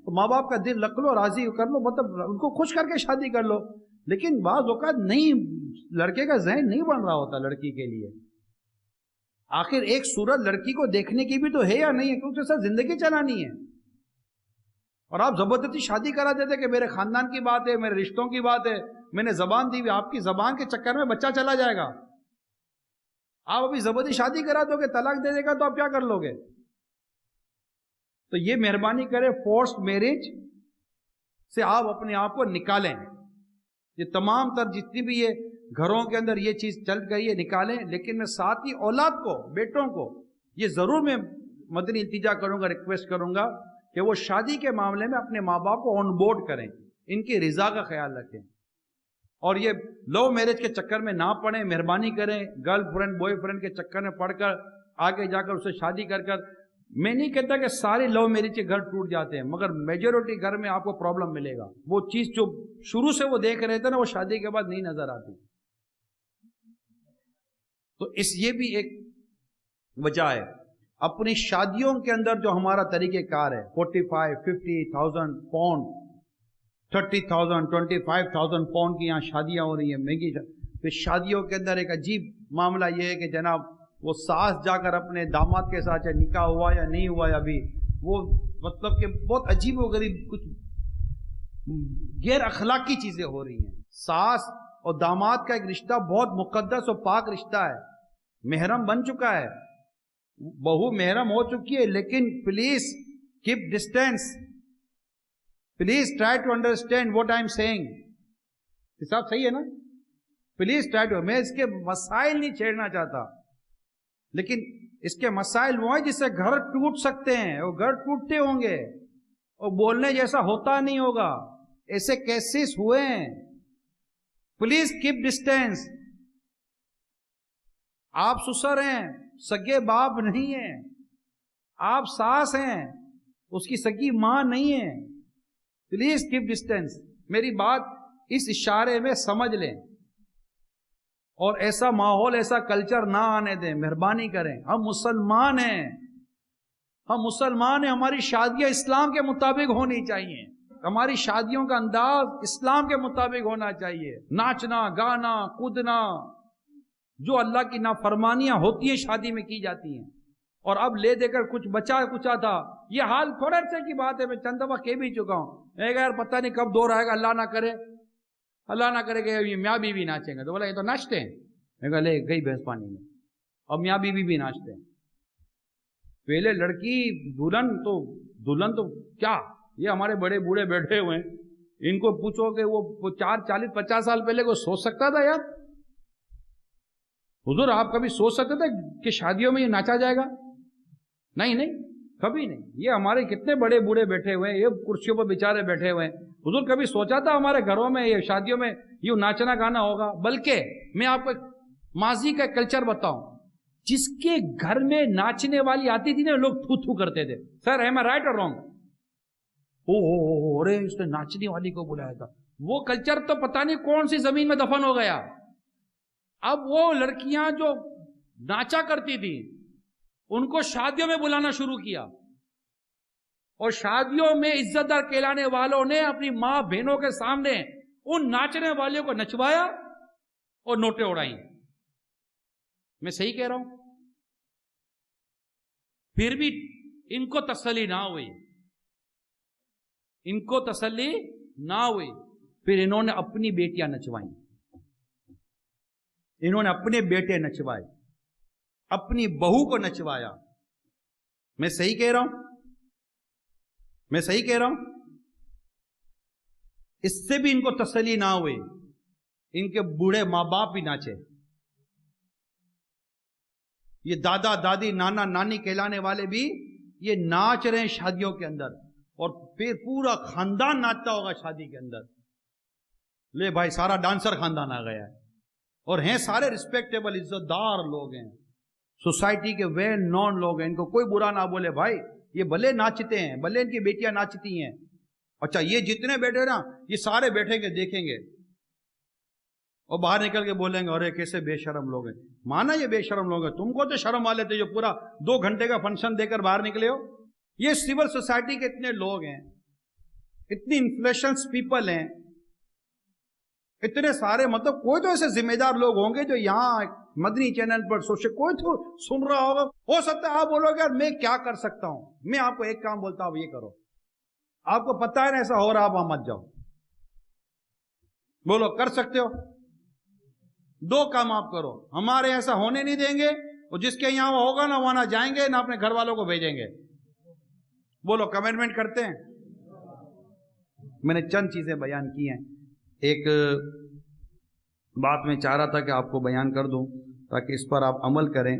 Speaker 3: تو ماں باپ کا دل رکھ لو، راضی کر لو، مطلب ان کو خوش کر کے شادی کر لو. لیکن بعض اوقات نہیں، لڑکے کا ذہن نہیں بن رہا ہوتا لڑکی کے لیے. آخر ایک صورت لڑکی کو دیکھنے کی بھی تو ہے یا نہیں ہے، کیونکہ سر زندگی چلانی ہے. اور آپ زبردستی شادی کرا دیتے کہ میرے خاندان کی بات ہے، میرے رشتوں کی بات ہے، میں نے زبان دی ہوئی، آپ کی زبان کے چکر میں بچہ چلا جائے گا. آپ ابھی زبردستی شادی کرا دو گے، طلاق دے دے گا تو آپ کیا کر لو گے؟ تو یہ مہربانی کرے فورسڈ میرج سے آپ اپنے آپ کو نکالیں. یہ تمام تر جتنی بھی یہ گھروں کے اندر یہ چیز چل گئی ہے نکالیں. لیکن میں ساتھ ہی اولاد کو، بیٹوں کو یہ ضرور میں مدنی التجا کروں گا، ریکویسٹ کروں گا کہ وہ شادی کے معاملے میں اپنے ماں باپ کو آن بورڈ کریں، ان کی رضا کا خیال رکھیں، اور یہ لو میرج کے چکر میں نہ پڑیں. مہربانی کریں گرل فرینڈ بوائے فرینڈ کے چکر میں پڑھ کر آگے جا کر اسے شادی کر کر، میں نہیں کہتا کہ سارے لو میرج کے گھر ٹوٹ جاتے ہیں، مگر میجورٹی گھر میں آپ کو پرابلم ملے گا. وہ چیز جو شروع سے وہ دیکھ رہے تھے نا، وہ شادی کے بعد نہیں نظر آتی. تو یہ بھی ایک وجہ ہے. اپنی شادیوں کے اندر جو ہمارا طریقہ کار ہے، 45-50,000 پاؤنڈ، 30,000 25,000 پاؤنڈ کی یہاں شادیاں ہو رہی ہیں، مہنگی. پھر شادیوں کے اندر ایک عجیب معاملہ یہ ہے کہ جناب وہ ساس جا کر اپنے داماد کے ساتھ نکاح ہوا یا نہیں ہوا ابھی، وہ مطلب کہ بہت عجیب و غریب کچھ غیر اخلاقی چیزیں ہو رہی ہیں. ساس اور داماد کا ایک رشتہ بہت مقدس اور پاک رشتہ ہے، محرم بن چکا ہے، بہو محرم ہو چکی ہے. لیکن please keep distance, please try to understand what I am saying. حساب صحیح ہے نا؟ Please try to. میں اس کے مسائل نہیں چھیڑنا چاہتا، لیکن اس کے مسائل وہ ہیں جس سے گھر ٹوٹ سکتے ہیں، اور گھر ٹوٹتے ہوں گے، اور بولنے جیسا ہوتا نہیں ہوگا. ایسے کیسز ہوئے ہیں. Please keep distance. آپ سسر ہیں، سگے باپ نہیں ہیں. آپ ساس ہیں، اس کی سگی ماں نہیں ہے. Please keep distance. میری بات اس اشارے میں سمجھ لیں، اور ایسا ماحول، ایسا کلچر نہ آنے دیں. مہربانی کریں. ہم مسلمان ہیں، ہم مسلمان ہیں. ہماری شادیاں اسلام کے مطابق ہونی چاہیے. ہماری شادیوں کا انداز اسلام کے مطابق ہونا چاہیے. ناچنا، گانا، کودنا، جو اللہ کی نافرمانیاں ہوتی ہیں شادی میں کی جاتی ہیں. اور اب لے دے کر کچھ بچا کچا تھا. یہ حال تھوڑے عرصے کی بات ہے، میں چند دفعہ کہہ بھی چکا ہوں. میں کہا یار پتہ نہیں کب دور آئے گا، اللہ نہ کرے، اللہ نہ کرے کہ یہ میاں بیوی ناچیں گے. تو بولا یہ تو ناچتے ہیں. میں کہا لے گئی بھینس پانی میں. اور میاں بیوی بھی ناچتے ہیں. پہلے لڑکی دلہن تو کیا، یہ ہمارے بڑے بوڑھے بیٹھے ہوئے ہیں، ان کو پوچھو کہ وہ 40-50 سال پہلے کوئی سوچ سکتا تھا یار؟ حضور آپ کبھی سوچ سکتے تھے کہ شادیوں میں یہ ناچا جائے گا؟ نہیں، کبھی نہیں. یہ ہمارے کتنے بڑے بوڑھے بیٹھے ہوئے ہیں، یہ کرسیوں پر بیچارے بیٹھے ہوئے ہیں. حضور کبھی سوچا تھا ہمارے گھروں میں یہ شادیوں میں یہ ناچنا گانا ہوگا؟ بلکہ میں آپ کو ماضی کا کلچر بتاؤں، جس کے گھر میں ناچنے والی آتی تھی نا، لوگ تھو تھو کرتے تھے. سر ایم آئی رائٹ اور رانگ؟ ارے اس نے ناچنے والی کو بلایا تھا. وہ کلچر تو پتہ نہیں کون سی زمین میں دفن ہو گیا. اب وہ لڑکیاں جو ناچا کرتی تھی ان کو شادیوں میں بلانا شروع کیا، اور شادیوں میں عزت دار کہلانے والوں نے اپنی ماں بہنوں کے سامنے ان ناچنے والوں کو نچوایا اور نوٹیں اڑائیں. میں صحیح کہہ رہا ہوں؟ پھر بھی ان کو تسلی نہ ہوئی، ان کو تسلی نہ ہوئی. پھر انہوں نے اپنی بیٹیاں نچوائیں، انہوں نے اپنے بیٹے نچوائے، اپنی بہو کو نچوایا. میں صحیح کہہ رہا ہوں؟ میں صحیح کہہ رہا ہوں؟ اس سے بھی ان کو تسلی نہ ہوئی، ان کے بوڑھے ماں باپ بھی ناچے. یہ دادا دادی نانا نانی کہلانے والے بھی یہ ناچ رہے ہیں شادیوں کے اندر، اور پھر پورا خاندان ناچتا ہوگا شادی کے اندر. لے بھائی سارا ڈانسر خاندان آ گیا ہے، اور ہیں سارے رسپیکٹیبل عزت دار لوگ ہیں، سوسائٹی کے ویل نون لوگ ہیں. ان کو کوئی برا نہ بولے. بھائی یہ بھلے ناچتے ہیں، بھلے ان کی بیٹیاں ناچتی ہیں. اچھا یہ جتنے بیٹھے نا یہ سارے بیٹھیں گے دیکھیں گے، اور باہر نکل کے بولیں گے ارے کیسے بے شرم لوگ ہیں. مانا یہ بے شرم لوگ ہیں, تم کو تو شرم والے تھے جو پورا 2 گھنٹے کا فنکشن دے کر باہر نکلے ہو. یہ سول سوسائٹی کے اتنے لوگ ہیں, اتنی انفلوئنس پیپل ہیں, اتنے سارے, مطلب کوئی تو ایسے ذمہ دار لوگ ہوں گے جو یہاں مدنی چینل پر کوئی تو سن رہا ہوگا. ہو سکتا ہے آپ بولو گے یار میں کیا کر سکتا ہوں, میں آپ کو ایک کام بولتا ہوں یہ کرو. آپ کو پتا ہے نا ایسا ہو رہا, آپ وہاں مت جاؤ. بولو کر سکتے ہو؟ 2 کام آپ کرو. ہمارے ایسا ہونے نہیں دیں گے, اور جس کے یہاں وہ ہوگا نا وہاں نہ جائیں گے نہ اپنے گھر والوں کو بھیجیں گے. بولو کمٹمنٹ کرتے ہیں؟ میں نے چند چیزیں بیان کی ہیں. ایک بات میں چاہ رہا تھا کہ آپ کو بیان کر دوں تاکہ اس پر آپ عمل کریں,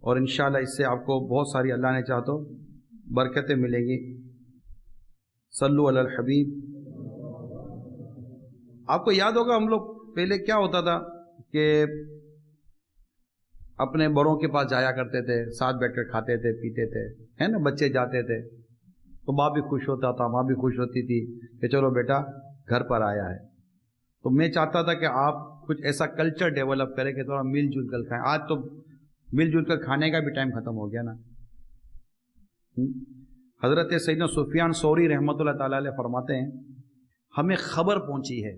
Speaker 3: اور انشاءاللہ اس سے آپ کو بہت ساری اللہ نے چاہ تو برکتیں ملیں گی. صلو علی الحبیب. آپ کو یاد ہوگا ہم لوگ پہلے کیا ہوتا تھا کہ اپنے بڑوں کے پاس جایا کرتے تھے, ساتھ بیٹھ کر کھاتے تھے پیتے تھے, ہے نا. بچے جاتے تھے تو باپ بھی خوش ہوتا تھا, ماں بھی خوش ہوتی تھی کہ چلو بیٹا گھر پر آیا ہے. تو میں چاہتا تھا کہ آپ کچھ ایسا کلچر ڈیولپ کریں کہ تھوڑا مل جل کر کھائیں. آج تو مل جل کر کھانے کا بھی ٹائم ختم ہو گیا نا. حضرت سیدنا سفیان ثوری رحمۃ اللہ تعالی علیہ فرماتے ہیں ہمیں خبر پہنچی ہے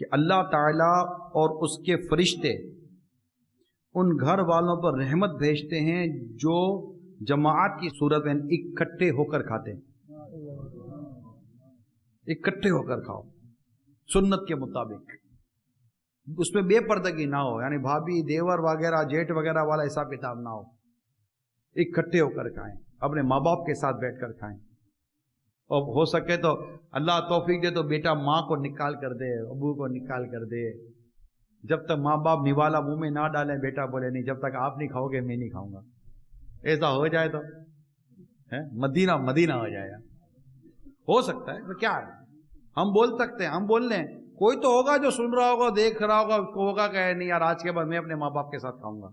Speaker 3: کہ اللہ تعالیٰ اور اس کے فرشتے ان گھر والوں پر رحمت بھیجتے ہیں جو جماعت کی صورت میں اکٹھے ہو کر کھاتے ہیں. اکٹھے ہو کر کھاؤ سنت کے مطابق, اس میں بے پردگی نہ ہو, یعنی بھابھی دیور وغیرہ جیٹ وغیرہ والا حساب کتاب نہ ہو. اکٹھے ہو کر کھائیں, اپنے ماں باپ کے ساتھ بیٹھ کر کھائیں, اور ہو سکے تو اللہ توفیق دے تو بیٹا ماں کو نکال کر دے, ابو کو نکال کر دے. جب تک ماں باپ نوالا منہ میں نہ ڈالیں, بیٹا بولے نہیں جب تک آپ نہیں کھاؤ گے میں نہیں کھاؤں گا. ایسا ہو جائے تو مدینہ مدینہ ہو جائے گا. ہو سکتا ہے تو کیا ہے, ہم بول سکتے ہیں, ہم بول لیں. کوئی تو ہوگا جو سن رہا ہوگا, دیکھ رہا ہوگا, اس کو ہوگا کہ نہیں یار آج کے بعد میں اپنے ماں باپ کے ساتھ کھاؤں گا.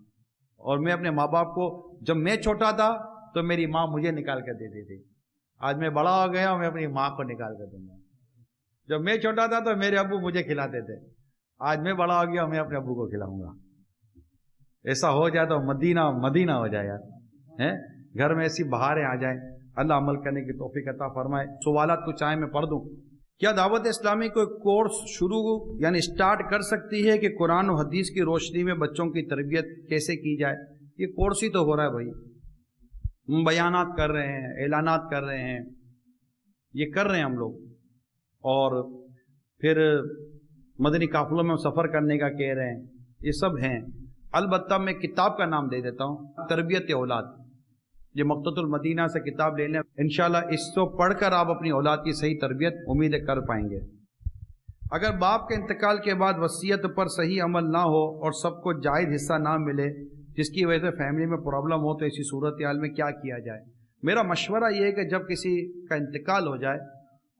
Speaker 3: اور میں اپنے ماں باپ کو, جب میں چھوٹا تھا تو میری ماں مجھے نکال کر دیتی تھی, آج میں بڑا ہو گیا میں اپنی ماں کو نکال کر دوں گا. جب میں چھوٹا تھا تو میرے ابو مجھے کھلاتے تھے, آج میں بڑا ہو گیا میں اپنے ابو کو کھلاؤں گا. ایسا ہو جائے تو مدینہ مدینہ ہو جائے یار, گھر میں ایسی بہاریں آ جائیں. اللہ عمل کرنے کی توفیق عطا فرمائے. سوالات کچھ آئے میں پڑھ دوں. کیا دعوت اسلامی کوئی کورس شروع یعنی اسٹارٹ کر سکتی ہے کہ قرآن و حدیث کی روشنی میں بچوں کی تربیت کیسے کی جائے؟ یہ کورس ہی تو ہو رہا ہے بھائی, ہم بیانات کر رہے ہیں, اعلانات کر رہے ہیں, یہ کر رہے ہیں ہم لوگ, اور پھر مدنی قافلوں میں سفر کرنے کا کہہ رہے ہیں, یہ سب ہیں. البتہ میں کتاب کا نام دے دیتا ہوں, تربیت اولاد. یہ مقتۃ المدینہ سے کتاب لے لیں, انشاءاللہ اس کو پڑھ کر آپ اپنی اولاد کی صحیح تربیت امید کر پائیں گے. اگر باپ کے انتقال کے بعد وصیت پر صحیح عمل نہ ہو اور سب کو جائز حصہ نہ ملے جس کی وجہ سے فیملی میں پرابلم ہو تو ایسی صورتحال میں کیا کیا جائے؟ میرا مشورہ یہ ہے کہ جب کسی کا انتقال ہو جائے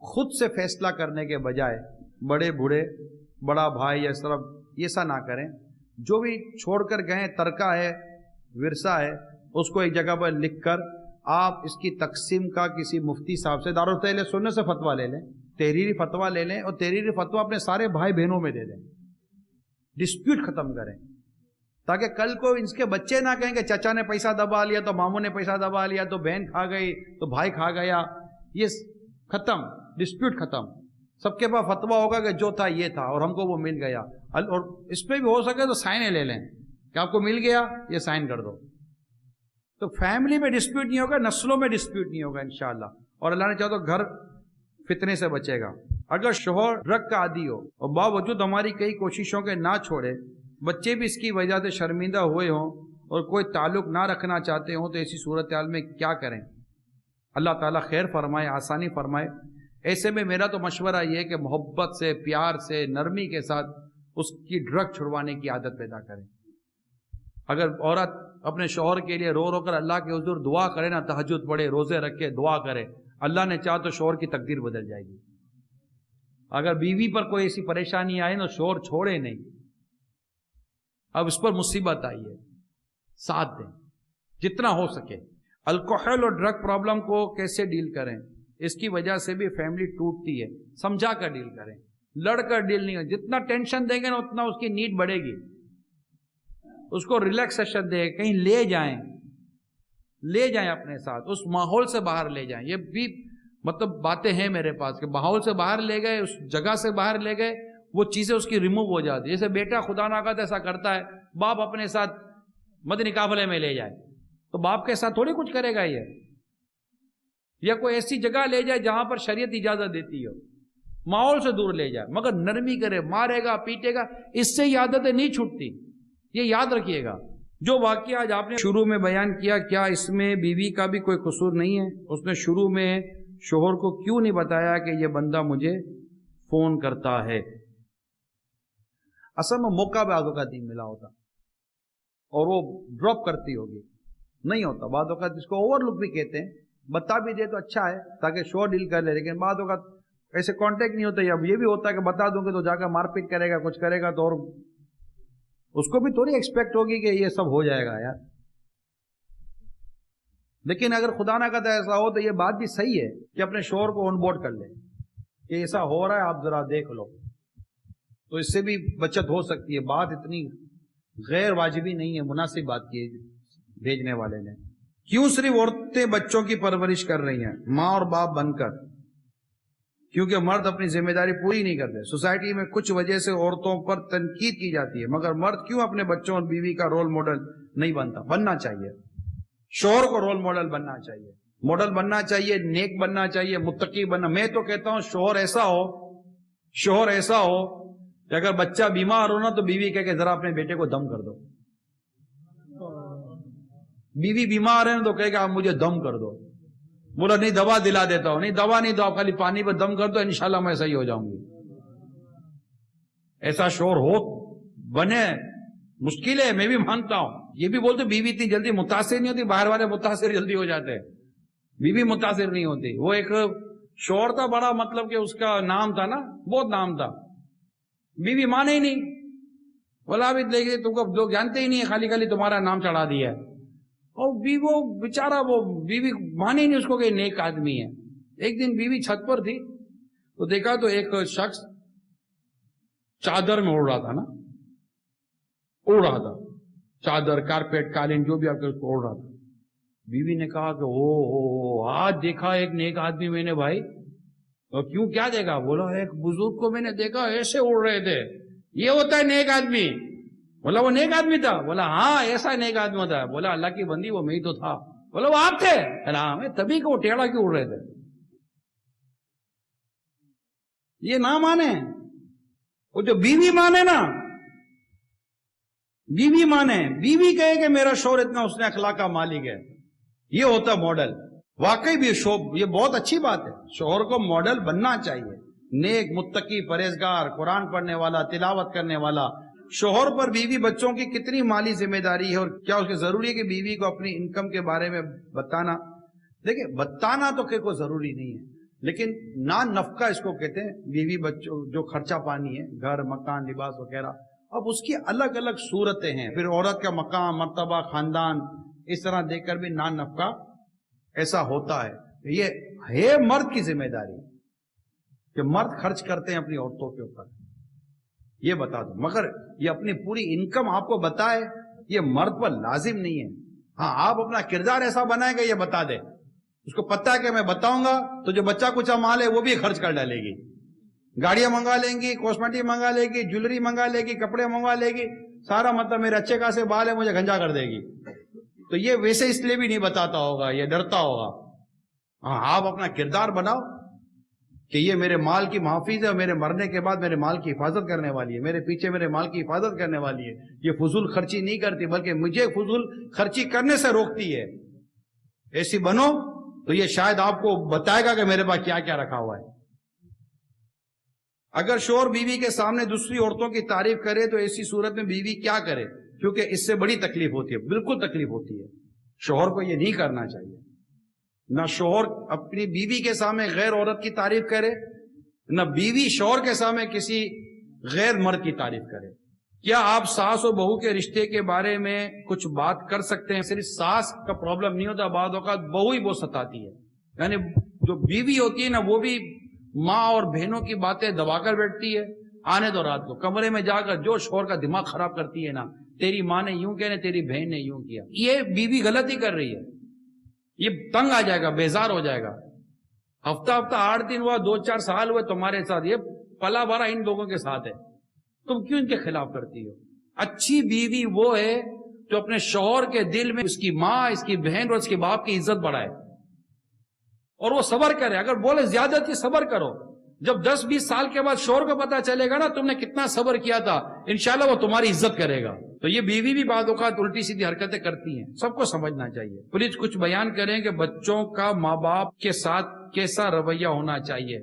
Speaker 3: خود سے فیصلہ کرنے کے بجائے بڑے بوڑھے, بڑا بھائی یا طرف ایسا نہ کریں. جو بھی چھوڑ کر گئے ترکہ ہے, ورثہ ہے, اس کو ایک جگہ پر لکھ کر آپ اس کی تقسیم کا کسی مفتی صاحب سے دارالتحلیل سنت سے فتویٰ لے لیں, تحریری فتویٰ لے لیں, اور تحریری فتویٰ اپنے سارے بھائی بہنوں میں دے دیں. ڈسپیوٹ ختم کریں تاکہ کل کو اس کے بچے نہ کہیں کہ چچا نے پیسہ دبا لیا تو ماموں نے پیسہ دبا لیا تو بہن کھا گئی تو بھائی کھا گیا. یہ ختم, ڈسپیوٹ ختم. سب کے پاس فتویٰ ہوگا کہ جو تھا یہ تھا اور ہم کو وہ مل گیا. اور اس پہ بھی ہو سکے تو سائن لے لیں کہ آپ کو مل گیا, یہ سائن کر دو. تو فیملی میں ڈسپیوٹ نہیں ہوگا, نسلوں میں ڈسپیوٹ نہیں ہوگا انشاءاللہ. اور اللہ نے چاہا تو گھر فتنے سے بچے گا. اگر شوہر ڈرگ کا عادی ہو اور باوجود ہماری کئی کوششوں کے نہ چھوڑے, بچے بھی اس کی وجہ سے شرمندہ ہوئے ہوں اور کوئی تعلق نہ رکھنا چاہتے ہوں, تو ایسی صورتحال میں کیا کریں؟ اللہ تعالیٰ خیر فرمائے, آسانی فرمائے. ایسے میں میرا تو مشورہ یہ ہے کہ محبت سے, پیار سے, نرمی کے ساتھ اس کی ڈرگ چھڑوانے کی عادت پیدا کریں. اگر عورت اپنے شوہر کے لیے رو رو کر اللہ کے حضور دعا کرے نا, تہجد پڑھے, روزے رکھے, دعا کرے, اللہ نے چاہا تو شوہر کی تقدیر بدل جائے گی. اگر بیوی پر کوئی ایسی پریشانی آئے نا, شوہر چھوڑے نہیں. اب اس پر مصیبت آئی ہے, ساتھ دیں جتنا ہو سکے. الکوحل اور ڈرگ پرابلم کو کیسے ڈیل کریں؟ اس کی وجہ سے بھی فیملی ٹوٹتی ہے, سمجھا کر ڈیل کریں.
Speaker 2: لڑ کر ڈیل نہیں ہو. جتنا ٹینشن دیں گے نا اتنا اس کی نیڈ بڑھے گی. اس کو ریلیکسیشن دے, کہیں لے جائیں اپنے ساتھ, اس ماحول سے باہر لے جائیں. یہ بھی مطلب باتیں ہیں میرے پاس کہ ماحول سے باہر لے گئے, اس جگہ سے باہر لے گئے, وہ چیزیں اس کی ریموو ہو جاتی. جیسے بیٹا خدا نہ خواستہ ایسا کرتا ہے, باپ اپنے ساتھ مدنی قافلے میں لے جائے تو باپ کے ساتھ تھوڑی کچھ کرے گا یہ, یا کوئی ایسی جگہ لے جائے جہاں پر شریعت اجازت دیتی ہو, ماحول سے دور لے جائے, مگر نرمی کرے, مارے گا پیٹے گا, اس سے یہ عادتیں نہیں چھوٹتی. یہ یاد رکھیے گا. جو واقعہ آج آپ نے شروع میں بیان کیا, کیا اس میں بیوی کا بھی کوئی قصور نہیں ہے؟ اس نے شروع میں شوہر کو کیوں نہیں بتایا کہ یہ بندہ مجھے فون کرتا ہے؟ اصل میں موقع بعض اوقات نہیں ملا ہوتا اور وہ ڈراپ کرتی ہوگی, نہیں ہوتا. بعض اوقات جس کو اوور لک بھی کہتے ہیں, بتا بھی دے تو اچھا ہے تاکہ شوہر ڈیل کر لے, لیکن بعض اوقات ایسے کانٹیکٹ نہیں ہوتا. اب یہ بھی ہوتا ہے کہ بتا دوں گے تو جا کر مار پیٹ کرے گا, کچھ کرے گا, تو اور اس کو بھی تھوڑی ایکسپیکٹ ہوگی کہ یہ سب ہو جائے گا یار. لیکن اگر خدا نہ کرتا ایسا ہو تو یہ بات بھی صحیح ہے کہ اپنے شوہر کو آن بورڈ کر لے کہ ایسا ہو رہا ہے, آپ ذرا دیکھ لو, تو اس سے بھی بچت ہو سکتی ہے. بات اتنی غیر واجبی نہیں ہے, مناسب بات کی بھیجنے والے نے. کیوں صرف عورتیں بچوں کی پرورش کر رہی ہیں ماں اور باپ بن کر؟ کیونکہ مرد اپنی ذمہ داری پوری نہیں کرتے. سوسائٹی میں کچھ وجہ سے عورتوں پر تنقید کی جاتی ہے, مگر مرد کیوں اپنے بچوں اور بیوی کا رول ماڈل نہیں بنتا؟ بننا چاہیے. شوہر کو رول ماڈل بننا چاہیے, ماڈل بننا چاہیے, نیک بننا چاہیے, متقی بننا. میں تو کہتا ہوں شوہر ایسا ہو کہ اگر بچہ بیمار ہو نا تو بیوی کہہ کہ ذرا اپنے بیٹے کو دم کر دو. بیوی بیمار ہے نا تو کہے کہ آپ مجھے دم کر دو. بولا نہیں دوا دلا دیتا ہوں. نہیں دوا نہیں دو, آپ خالی پانی پہ دم کر دو, انشاءاللہ میں صحیح ہو جاؤں گی. ایسا شوہر ہو بنے مشکل ہے, میں بھی مانتا ہوں. یہ بھی بولتے بیوی اتنی جلدی متاثر نہیں ہوتی, باہر والے متاثر جلدی ہو جاتے ہیں, بیوی متاثر نہیں ہوتی. وہ ایک شوہر تھا بڑا, مطلب کہ اس کا نام تھا نا, بہت نام تھا, بیوی مانے ہی نہیں. بولا ابھی دیکھیے تم کو لوگ جانتے ہی نہیں, خالی خالی تمہارا نام چڑھا دیا ہے. اور وہ بیچارہ وہ بیوی مانے ہی نہیں اس کو کہ نیک آدمی ہے. ایک دن بیوی چھت پر تھی تو دیکھا تو ایک شخص چادر میں اڑ رہا تھا نا, اڑ رہا تھا, چادر کارپیٹ قالین جو بھی آپ کے اس کو اڑ رہا تھا. بیوی نے کہا کہ او آج دیکھا ایک نیک آدمی میں نے بھائی. اور کیوں, کیا دیکھا؟ بولا ایک بزرگ کو میں نے دیکھا ایسے اڑ رہے تھے, یہ ہوتا ہے نیک آدمی. بولا وہ نیک آدمی تھا؟ بولا ہاں ایسا نیک آدمی تھا. بولا اللہ کی بندی وہ میں ہی تو تھا. بولا وہ آپ تھے؟ ہاں میں تبھی کہ وہ ٹیڑھا کیوں اڑ رہے تھے. یہ نہ مانے, وہ جو بیوی مانے نا, بیوی مانے, بیوی کہے کہ میرا شوہر اتنا اس نے اخلاق کا مالک ہے, یہ ہوتا ماڈل. واقعی بھی یہ بہت اچھی بات ہے, شوہر کو ماڈل بننا چاہیے, نیک متقی پرہیزگار قرآن پڑھنے والا تلاوت کرنے والا. شوہر پر بیوی بچوں کی کتنی مالی ذمہ داری ہے, اور کیا اس کے ضروری ہے کہ بیوی کو اپنی انکم کے بارے میں بتانا؟ دیکھیں بتانا تو کہ کوئی ضروری نہیں ہے, لیکن نان نفقہ اس کو کہتے ہیں, بیوی بچوں جو خرچہ پانی ہے, گھر مکان لباس وغیرہ. اب اس کی الگ الگ صورتیں ہیں, پھر عورت کا مقام مرتبہ خاندان اس طرح دیکھ کر بھی نان نفقہ ایسا ہوتا ہے. یہ ہے مرد کی ذمہ داری کہ مرد خرچ کرتے ہیں اپنی عورتوں کے اوپر, یہ بتا دو. مگر یہ اپنی پوری انکم آپ کو بتائے, یہ مرد پر لازم نہیں ہے. ہاں آپ اپنا کردار ایسا بنائیں گے, یہ بتا دے, اس کو پتہ ہے کہ میں بتاؤں گا تو جو بچہ کچھ مال ہے وہ بھی خرچ کر ڈالے گی. گاڑیاں منگا لیں گی, کاسمیٹک منگا لے گی, جویلری منگا لے گی, کپڑے منگوا لے گی, سارا مطلب میرے اچھے خاصے بال ہے مجھے گنجا کر دے گی. تو یہ ویسے اس لیے بھی نہیں بتاتا ہوگا, یہ ڈرتا ہوگا. ہاں آپ اپنا کردار بناؤ کہ یہ میرے مال کی محافظ ہے, اور میرے مرنے کے بعد میرے مال کی حفاظت کرنے والی ہے, میرے پیچھے میرے مال کی حفاظت کرنے والی ہے. یہ فضول خرچی نہیں کرتی بلکہ مجھے فضول خرچی کرنے سے روکتی ہے. ایسی بنو تو یہ شاید آپ کو بتائے گا کہ میرے پاس کیا کیا رکھا ہوا ہے. اگر شوہر بیوی کے سامنے دوسری عورتوں کی تعریف کرے تو ایسی صورت میں بیوی کیا کرے؟ کیونکہ اس سے بڑی تکلیف ہوتی ہے, بالکل تکلیف ہوتی ہے. شوہر کو یہ نہیں کرنا چاہیے. نہ شوہر اپنی بیوی کے سامنے غیر عورت کی تعریف کرے, نہ بیوی شوہر کے سامنے کسی غیر مرد کی تعریف کرے. کیا آپ ساس اور بہو کے رشتے کے بارے میں کچھ بات کر سکتے ہیں؟ صرف ساس کا پرابلم نہیں ہوتا, بعض اوقات بہو ہی بہت ستاتی ہے. یعنی جو بیوی ہوتی ہے نا وہ بھی ماں اور بہنوں کی باتیں دبا کر بیٹھتی ہے، آنے دو رات کو کمرے میں جا کر جو شوہر کا دماغ خراب کرتی ہے نا، تیری ماں نے یوں کیا نا تیری بہن نے یوں کیا، یہ بیوی غلطی کر رہی ہے، یہ تنگ آ جائے گا، بیزار ہو جائے گا، ہفتہ 8 دن ہوا، 2-4 سال ہوئے تمہارے ساتھ، یہ پلا بھرا ان لوگوں کے ساتھ ہے، تم کیوں ان کے خلاف کرتی ہو؟ اچھی بیوی وہ ہے جو اپنے شوہر کے دل میں اس کی ماں، اس کی بہن اور اس کے باپ کی عزت بڑھائے، اور وہ صبر کرے، اگر بولے زیادتی صبر کرو، جب 10-20 سال کے بعد شوہر کو پتا چلے گا نا تم نے کتنا صبر کیا تھا، انشاءاللہ وہ تمہاری عزت کرے گا۔ تو یہ بیوی بھی بعض اوقات الٹی سیدھی حرکتیں کرتی ہیں، سب کو سمجھنا چاہیے۔ پلیز کچھ بیان کریں کہ بچوں کا ماں باپ کے ساتھ کیسا رویہ ہونا چاہیے،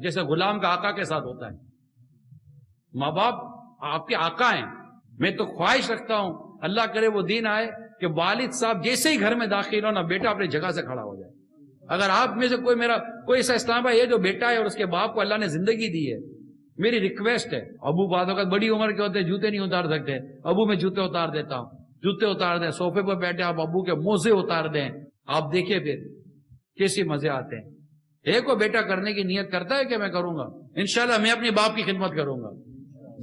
Speaker 2: جیسے غلام کا آقا کے ساتھ ہوتا ہے۔ ماں باپ آپ کے آقا ہیں، میں تو خواہش رکھتا ہوں اللہ کرے وہ دن آئے کہ والد صاحب جیسے ہی گھر میں داخل ہو نا بیٹا اپنی جگہ سے کھڑا ہو جائے۔ اگر آپ میں سے کوئی ایسا اسلام ہے جو بیٹا ہے اور اس کے باپ کو اللہ نے زندگی دی ہے، میری ریکویسٹ ہے، ابو بعض اوقات بڑی عمر کے ہوتے ہیں جوتے نہیں اتار سکتے، ابو میں جوتے اتار دیتا ہوں، جوتے اتار دیں، صوفے پر بیٹھے آپ ابو کے موزے اتار دیں، آپ دیکھیں پھر کیسی مزے آتے ہیں۔ ایک کو بیٹا کرنے کی نیت کرتا ہے کہ میں کروں گا، انشاءاللہ میں اپنی باپ کی خدمت کروں گا،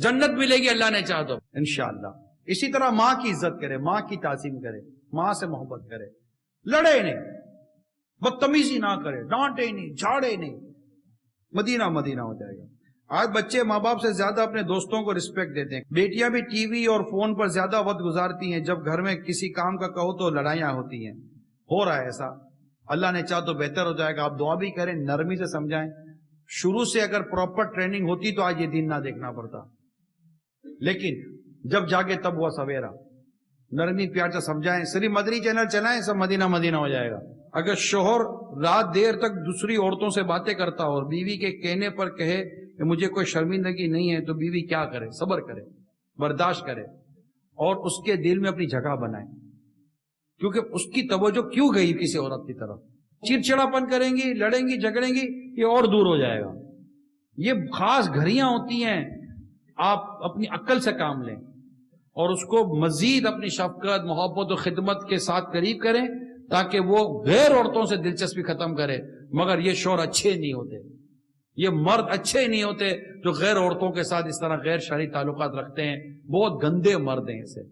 Speaker 2: جنت ملے گی اللہ نے چاہ تو انشاءاللہ۔
Speaker 3: اسی طرح ماں کی عزت کرے، ماں کی تعظیم کرے، ماں سے محبت کرے، لڑے نہیں، بدتمیزی نہ کرے، ڈانٹے نہیں، جھاڑے نہیں، مدینہ مدینہ ہو جائے گا۔ آج بچے ماں باپ سے زیادہ اپنے دوستوں کو رسپیکٹ دیتے ہیں، بیٹیاں بھی ٹی وی اور فون پر زیادہ وقت گزارتی ہیں، جب گھر میں کسی کام کا کہو تو لڑائیاں ہوتی ہیں، ہو رہا ہے ایسا، اللہ نے چاہ تو بہتر ہو جائے گا، آپ دعا بھی کریں، نرمی سے سمجھائیں، شروع سے اگر پراپر ٹریننگ ہوتی تو آج یہ دین نہ دیکھنا پڑتا، لیکن جب جاگے تب وہ سویرا، نرمی پیار سے سمجھائیں، صرف مدنی چینل چلائیں، سب مدینہ مدینہ ہو جائے گا۔ اگر شوہر رات دیر تک دوسری عورتوں سے باتیں کرتا ہو اور بیوی کے کہنے پر کہے کہ مجھے کوئی شرمندگی نہیں ہے، تو بیوی کیا کرے؟ صبر کرے، برداشت کرے، اور اس کے دل میں اپنی جگہ بنائے، کیونکہ اس کی توجہ کیوں گئی کسی عورت کی طرف؟ چڑچڑاپن کریں گی، لڑیں گی، جھگڑیں گی، یہ اور دور ہو جائے گا۔ یہ خاص گھڑیاں ہوتی ہیں، آپ اپنی عقل سے کام لیں اور اس کو مزید اپنی شفقت، محبت و خدمت کے ساتھ قریب کریں، تاکہ وہ غیر عورتوں سے دلچسپی ختم کرے۔ مگر یہ شوہر اچھے نہیں ہوتے، یہ مرد اچھے نہیں ہوتے جو غیر عورتوں کے ساتھ اس طرح غیر شرعی تعلقات رکھتے ہیں، بہت گندے مرد ہیں، اسے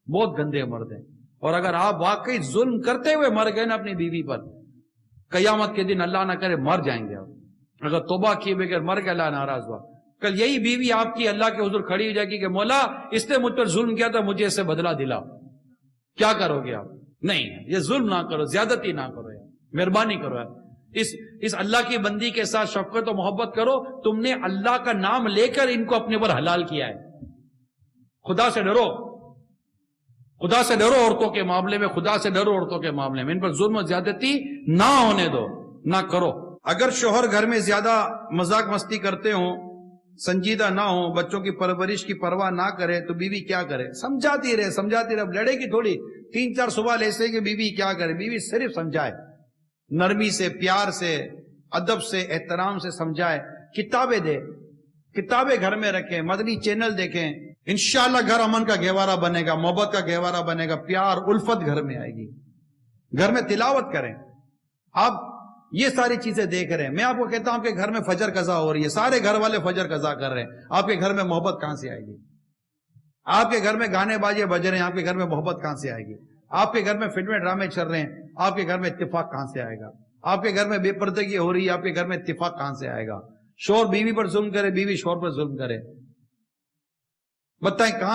Speaker 3: بہت گندے مرد ہیں۔ اور اگر آپ واقعی ظلم کرتے ہوئے مر گئے نا اپنی بیوی پر، قیامت کے دن اللہ نہ کرے مر جائیں گے آپ، اگر توبہ کیے بغیر مر کے اللہ ناراض ہوا، کل یہی بیوی آپ کی اللہ کے حضور کھڑی ہو جائے گی کہ مولا اس نے مجھ پر ظلم کیا تھا، مجھے اس سے بدلہ دلا، کیا کرو گے آپ؟ نہیں، یہ ظلم نہ کرو، زیادتی نہ کرو یار، مہربانی کرو یار، اس اللہ کی بندی کے ساتھ شفقت و محبت کرو، تم نے اللہ کا نام لے کر ان کو اپنے پر حلال کیا ہے۔ خدا سے ڈرو، خدا سے ڈرو، عورتوں کے معاملے میں خدا سے ڈرو، عورتوں کے معاملے میں ان پر ظلم و زیادتی نہ ہونے دو، نہ کرو۔ اگر شوہر گھر میں زیادہ مذاق مستی کرتے ہوں، سنجیدہ نہ ہو، بچوں کی پرورش کی پرواہ نہ کرے، تو بیوی کیا کرے؟ سمجھاتی رہے، سمجھاتی رہے، اب لڑے گی تھوڑی، 3-4 سوال ایسے کہ بیوی کیا کرے؟ بیوی صرف سمجھائے، نرمی سے، پیار سے، ادب سے، احترام سے سمجھائے، کتابیں دے، کتابیں گھر میں رکھیں، مدنی چینل دیکھیں، انشاءاللہ گھر امن کا گہوارہ بنے گا، محبت کا گہوارہ بنے گا، پیار الفت گھر میں آئے گی۔ گھر میں تلاوت کریں، آپ یہ ساری چیزیں دیکھ رہے ہیں، میں آپ کو کہتا ہوں کہ گھر میں فجر قضا ہو رہی ہے، سارے گھر والے فجر قضا کر رہے ہیں، آپ کے گھر میں محبت کہاں سے آئے گی؟ آپ کے گھر میں گانے باجے بج رہے ہیں، آپ کے گھر میں محبت کہاں سے آئے گی؟ آپ کے گھر میں فلمیں ڈرامے چل رہے ہیں، آپ کے گھر میں اتفاق کہاں سے آئے گا؟ آپ کے گھر میں بے پردگی ہو رہی ہے، آپ کے گھر میں اتفاق کہاں سے آئے گا؟ شوہر بیوی پر ظلم کرے، بیوی شوہر پر ظلم کرے، بتائیں کہاں